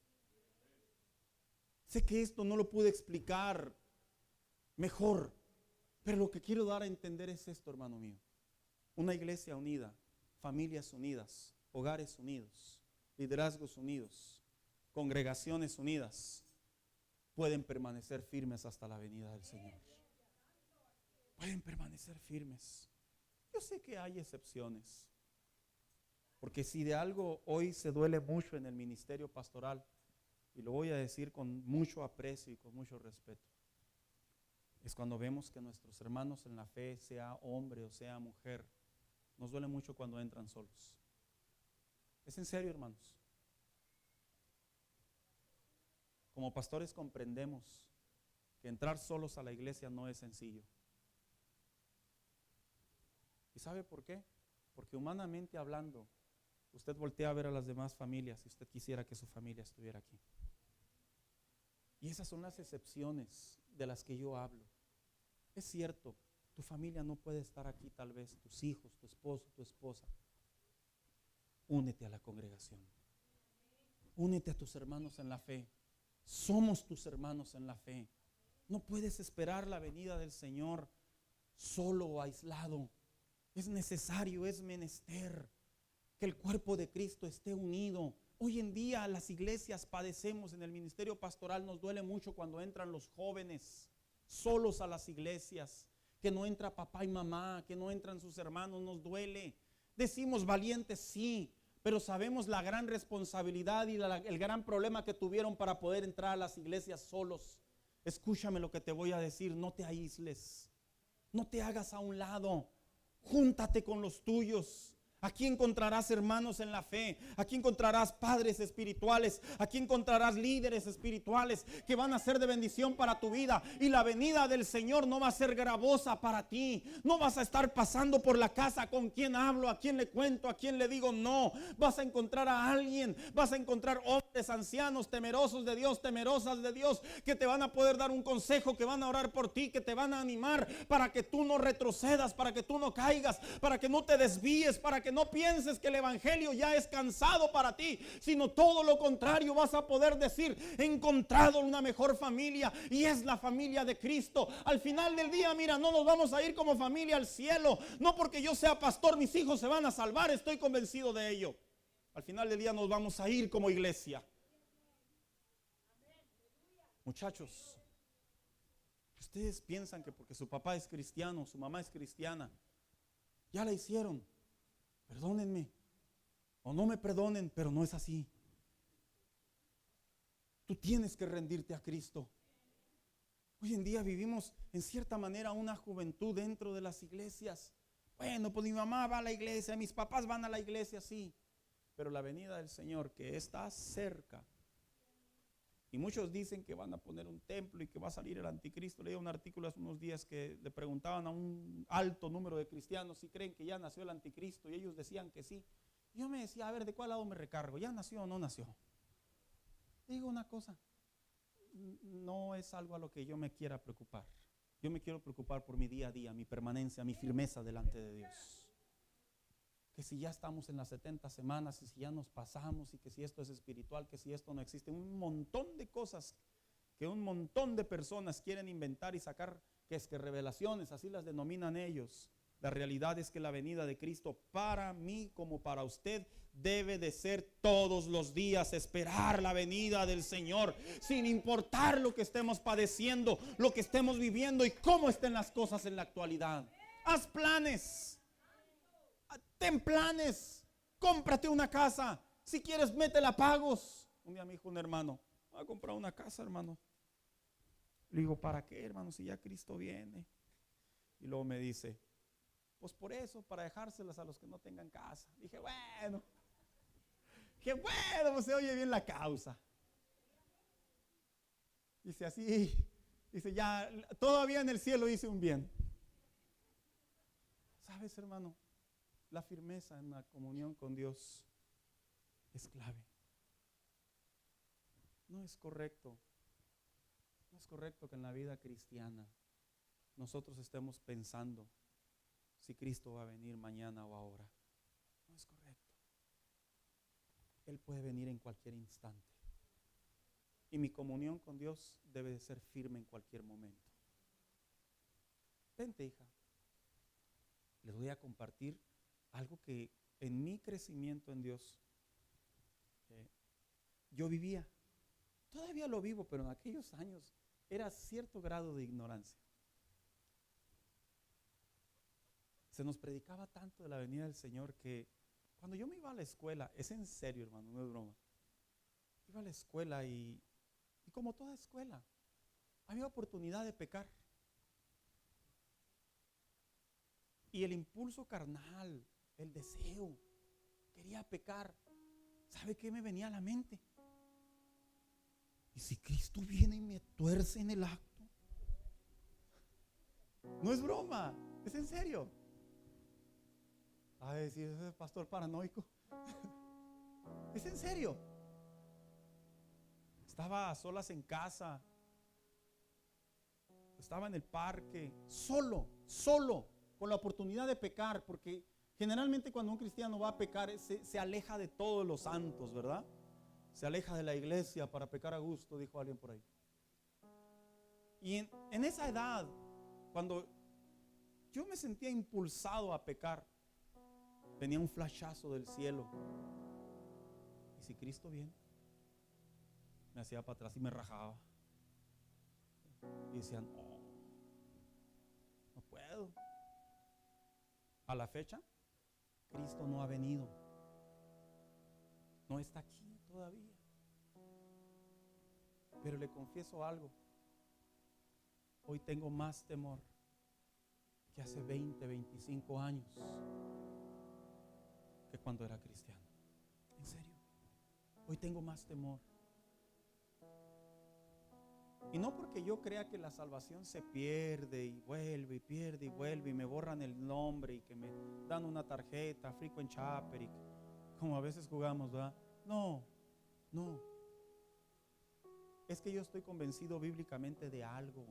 Sé que esto no lo pude explicar mejor, pero lo que quiero dar a entender es esto, hermano mío. Una iglesia unida, familias unidas, hogares unidos, liderazgos unidos, congregaciones unidas, pueden permanecer firmes hasta la venida del Señor. Pueden permanecer firmes. Yo sé que hay excepciones, porque si de algo hoy se duele mucho en el ministerio pastoral, y lo voy a decir con mucho aprecio y con mucho respeto, es cuando vemos que nuestros hermanos en la fe, sea hombre o sea mujer, nos duele mucho cuando entran solos. Es en serio, hermanos. Como pastores comprendemos que entrar solos a la iglesia no es sencillo. ¿Y sabe por qué? Porque humanamente hablando, usted voltea a ver a las demás familias y usted quisiera que su familia estuviera aquí. Y esas son las excepciones de las que yo hablo. Es cierto, tu familia no puede estar aquí, tal vez tus hijos, tu esposo, tu esposa. Únete a la congregación. Únete a tus hermanos en la fe. Somos tus hermanos en la fe. No puedes esperar la venida del Señor solo o aislado. Es necesario, es menester que el cuerpo de Cristo esté unido. Hoy en día las iglesias padecemos, en el ministerio pastoral nos duele mucho cuando entran los jóvenes solos a las iglesias, que no entra papá y mamá, que no entran sus hermanos, nos duele. Decimos valientes, sí, pero sabemos la gran responsabilidad y el gran problema que tuvieron para poder entrar a las iglesias solos. Escúchame lo que te voy a decir, no te aísles, no te hagas a un lado, júntate con los tuyos. Aquí encontrarás hermanos en la fe, aquí encontrarás padres espirituales, aquí encontrarás líderes espirituales que van a ser de bendición para tu vida. Y la venida del Señor no va a ser gravosa para ti. No vas a estar pasando por la casa con quién hablo, a quién le cuento, a quién le digo no. Vas a encontrar a alguien, vas a encontrar hombres ancianos, temerosos de Dios, temerosas de Dios, que te van a poder dar un consejo, que van a orar por ti, que te van a animar para que tú no retrocedas, para que tú no caigas, para que no te desvíes, para que no pienses que el evangelio ya es cansado para ti, sino todo lo contrario. Vas a poder decir: he encontrado una mejor familia, y es la familia de Cristo. Al final del día, mira, no nos vamos a ir como familia al cielo, no porque yo sea pastor mis hijos se van a salvar, estoy convencido de ello. Al final del día nos vamos a ir como iglesia. Muchachos, ustedes piensan que porque su papá es cristiano, su mamá es cristiana, ya la hicieron. Perdónenme o no me perdonen, pero no es así. Tú tienes que rendirte a Cristo. Hoy en día vivimos en cierta manera una juventud dentro de las iglesias. Bueno, pues mi mamá va a la iglesia, mis papás van a la iglesia, sí, pero la venida del Señor, que está cerca, y muchos dicen que van a poner un templo y que va a salir el anticristo. Leí un artículo hace unos días que le preguntaban a un alto número de cristianos si creen que ya nació el anticristo, y ellos decían que sí. Yo me decía, a ver, ¿de cuál lado me recargo? ¿Ya nació o no nació? Digo una cosa, no es algo a lo que yo me quiera preocupar. Yo me quiero preocupar por mi día a día, mi permanencia, mi firmeza delante de Dios. Que si ya estamos en las 70 semanas, y si ya nos pasamos, y que si esto es espiritual, que si esto no existe, un montón de cosas que un montón de personas quieren inventar y sacar, que es que revelaciones, así las denominan ellos. La realidad es que la venida de Cristo para mí como para usted debe de ser todos los días, esperar la venida del Señor, sin importar lo que estemos padeciendo, lo que estemos viviendo y cómo estén las cosas en la actualidad. Haz planes. Ten planes, cómprate una casa, si quieres métela a pagos. Un día me dijo un hermano: voy a comprar una casa, hermano. Le digo: ¿para qué, hermano, si ya Cristo viene? Y luego me dice: pues por eso, para dejárselas a los que no tengan casa. Dije, bueno, pues se oye bien la causa. Dice así, dice, ya, todavía en el cielo hice un bien. ¿Sabes, hermano? La firmeza en la comunión con Dios es clave. No es correcto que en la vida cristiana nosotros estemos pensando si Cristo va a venir mañana o ahora. No es correcto. Él puede venir en cualquier instante. Y mi comunión con Dios debe de ser firme en cualquier momento. Vente, hija. Les voy a compartir algo que en mi crecimiento en Dios yo vivía. Todavía lo vivo, pero en aquellos años era cierto grado de ignorancia. Se nos predicaba tanto de la venida del Señor que cuando yo me iba a la escuela, es en serio, hermano, no es broma. Iba a la escuela y como toda escuela, había oportunidad de pecar. Y el impulso carnal, el deseo, quería pecar. ¿Sabe qué me venía a la mente? ¿Y si Cristo viene y me tuerce en el acto? No es broma, es en serio. A decir, ese es pastor paranoico. Es en serio. Estaba a solas en casa. Estaba en el parque, solo, con la oportunidad de pecar, porque generalmente cuando un cristiano va a pecar se aleja de todos los santos, ¿verdad? Se aleja de la iglesia para pecar a gusto, dijo alguien por ahí. Y en esa edad, cuando yo me sentía impulsado a pecar, venía un flashazo del cielo. ¿Y si Cristo viene? Me hacía para atrás y me rajaba. Y decían, no puedo. A la fecha, Cristo no ha venido. no está aquí todavía. Pero le confieso algo. Hoy tengo más temor que hace 20, 25 años que cuando era cristiano. En serio. Hoy tengo más temor. Y no porque yo crea que la salvación se pierde y vuelve y pierde y vuelve y me borran el nombre y que me dan una tarjeta, frequent shopper, como a veces jugamos, ¿verdad? No. Es que yo estoy convencido bíblicamente de algo.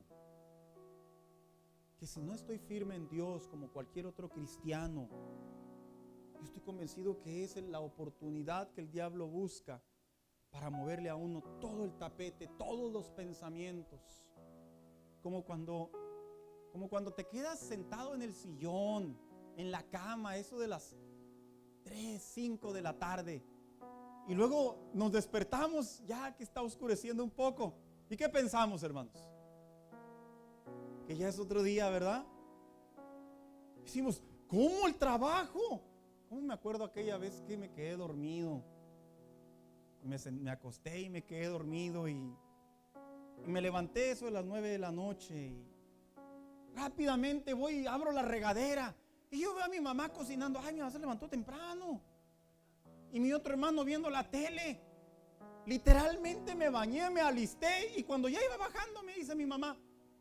Que si no estoy firme en Dios como cualquier otro cristiano, yo estoy convencido que es la oportunidad que el diablo busca para moverle a uno todo el tapete, todos los pensamientos. Como cuando te quedas sentado en el sillón, en la cama, eso de las 3, 5 de la tarde. Y luego nos despertamos ya que está oscureciendo un poco. ¿Y qué pensamos, hermanos? Que ya es otro día, ¿verdad? Decimos, ¿cómo el trabajo? ¿Cómo me acuerdo aquella vez que me quedé dormido? Me acosté y me quedé dormido y me levanté eso de las 9 de la noche y rápidamente voy y abro la regadera y yo veo a mi mamá cocinando. Ay, mi mamá se levantó temprano y mi otro hermano viendo la tele. Literalmente me bañé, me alisté y cuando ya iba bajando me dice mi mamá,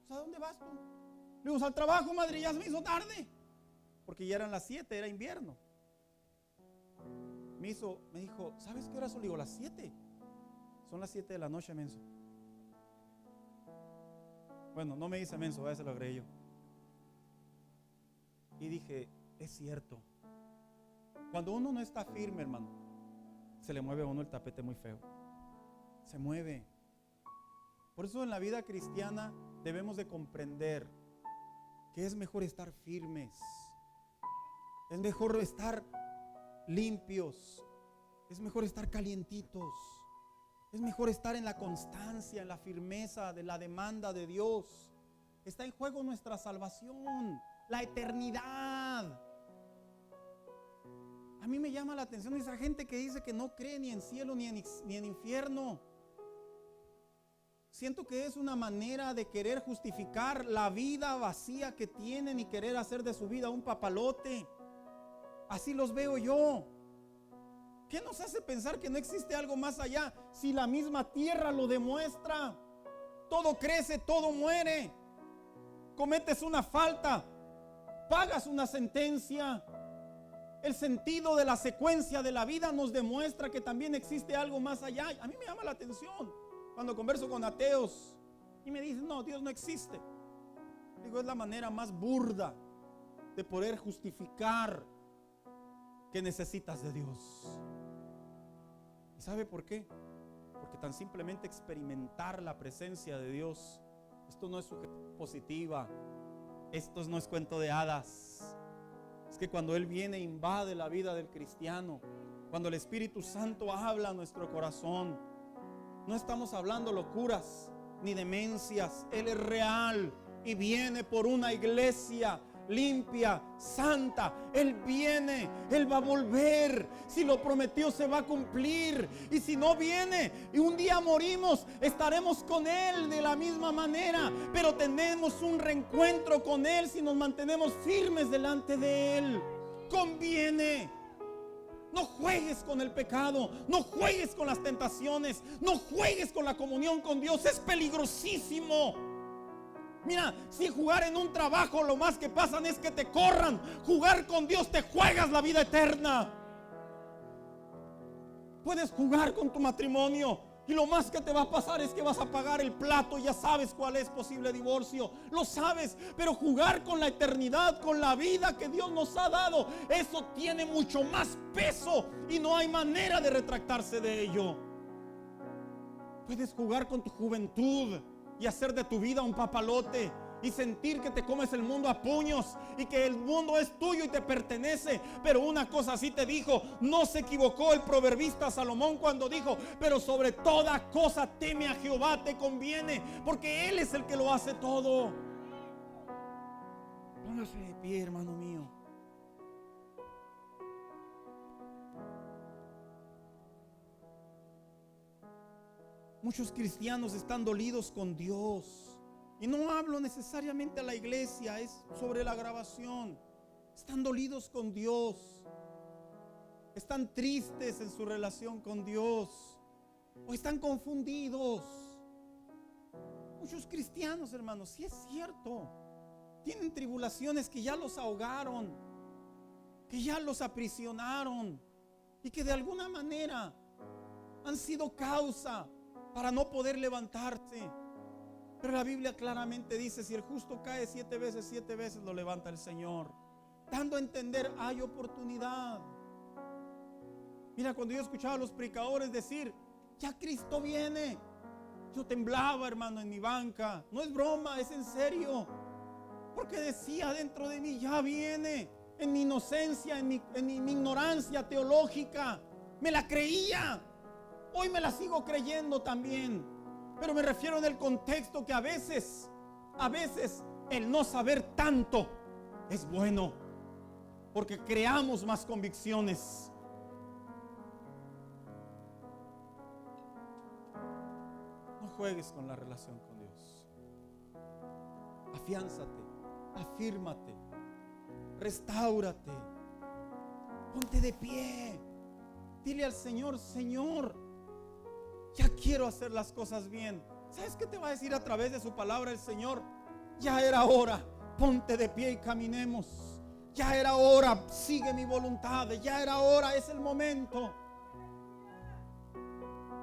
¿a dónde vas tú? Le digo, al trabajo, madre, ya se me hizo tarde porque ya eran las 7, era invierno. Me dijo, ¿sabes qué hora son? Le digo, las 7. Son las 7 de la noche, menso. Bueno, no me dice menso, a veces lo agregué yo. Y dije, es cierto. Cuando uno no está firme, hermano, se le mueve a uno el tapete muy feo. Se mueve. Por eso en la vida cristiana debemos de comprender que es mejor estar firmes. Es mejor estar limpios, es mejor estar calientitos, es mejor estar en la constancia, en la firmeza de la demanda de Dios. Está en juego nuestra salvación, la eternidad. A mí me llama la atención esa gente que dice que no cree ni en cielo ni en infierno. Siento que es una manera de querer justificar la vida vacía que tienen y querer hacer de su vida un papalote. Así los veo yo. ¿Qué nos hace pensar que no existe algo más allá si la misma tierra lo demuestra? Todo crece, todo muere. Cometes una falta, pagas una sentencia. El sentido de la secuencia de la vida nos demuestra que también existe algo más allá. A mí me llama la atención cuando converso con ateos y me dicen, no, Dios no existe. Digo, es la manera más burda de poder justificar que necesitas de Dios. ¿Y sabe por qué? Porque tan simplemente experimentar la presencia de Dios, esto no es sugestión positiva, esto no es cuento de hadas. Es que cuando Él viene e invade la vida del cristiano, cuando el Espíritu Santo habla a nuestro corazón, no estamos hablando locuras ni demencias. Él es real y viene por una iglesia limpia, santa. Él viene, Él va a volver. Si lo prometió se va a cumplir. Y si no viene y un día morimos, estaremos con Él de la misma manera. Pero tenemos un reencuentro con Él si nos mantenemos firmes delante de Él. Conviene. No juegues con el pecado, no juegues con las tentaciones, no juegues con la comunión con Dios. Es peligrosísimo. Mira, si jugar en un trabajo lo más que pasan es que te corran, jugar con Dios te juegas la vida eterna. Puedes jugar con tu matrimonio y lo más que te va a pasar es que vas a pagar el plato. Ya sabes cuál es posible divorcio, lo sabes, pero jugar con la eternidad, con la vida que Dios nos ha dado, eso tiene mucho más peso y no hay manera de retractarse de ello. Puedes jugar con tu juventud y hacer de tu vida un papalote y sentir que te comes el mundo a puños y que el mundo es tuyo y te pertenece. Pero una cosa sí te dijo, no se equivocó el proverbista Salomón cuando dijo, pero sobre toda cosa teme a Jehová, te conviene, porque Él es el que lo hace todo. Póngase de pie, hermano mío. Muchos cristianos están dolidos con Dios. Y no hablo necesariamente a la iglesia, es sobre la grabación. Están dolidos con Dios. Están tristes en su relación con Dios. O están confundidos. Muchos cristianos, hermanos, sí es cierto, tienen tribulaciones que ya los ahogaron, que ya los aprisionaron y que de alguna manera han sido causa para no poder levantarse. Pero la Biblia claramente dice: si el justo cae 7 veces lo levanta el Señor, dando a entender hay oportunidad. Mira, cuando yo escuchaba a los predicadores decir: ya Cristo viene, yo temblaba, hermano, en mi banca. No es broma, es en serio. Porque decía dentro de mí: ya viene. En mi inocencia, en mi ignorancia teológica, me la creía. Hoy me la sigo creyendo también. Pero me refiero en el contexto que a veces el no saber tanto es bueno, porque creamos más convicciones. No juegues con la relación con Dios. Afiánzate, afírmate, restáurate, ponte de pie. Dile al Señor: Señor, ya quiero hacer las cosas bien. ¿Sabes qué te va a decir a través de su palabra el Señor? Ya era hora, ponte de pie y caminemos. Ya era hora, sigue mi voluntad. Ya era hora, es el momento.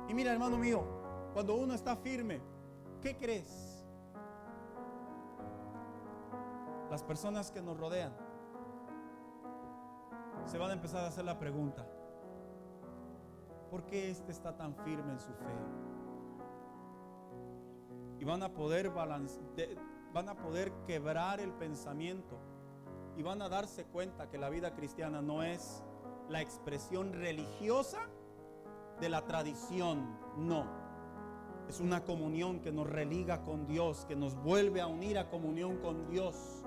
Y mira, hermano mío, cuando uno está firme, ¿qué crees? Las personas que nos rodean se van a empezar a hacer la pregunta: ¿por qué este está tan firme en su fe? Y van a poder quebrar el pensamiento y van a darse cuenta que la vida cristiana no es la expresión religiosa de la tradición, no. Es una comunión que nos religa con Dios, que nos vuelve a unir a comunión con Dios.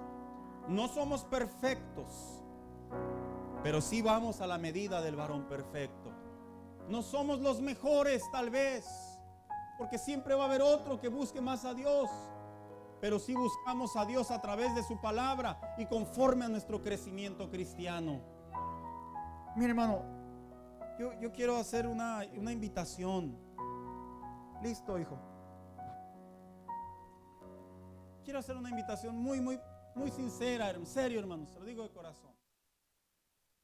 No somos perfectos, pero sí vamos a la medida del varón perfecto. No somos los mejores tal vez, porque siempre va a haber otro que busque más a Dios, pero sí buscamos a Dios a través de su palabra y conforme a nuestro crecimiento cristiano. Mira, hermano, yo quiero hacer una invitación. Listo, hijo. Quiero hacer una invitación muy sincera, en serio, hermano, se lo digo de corazón.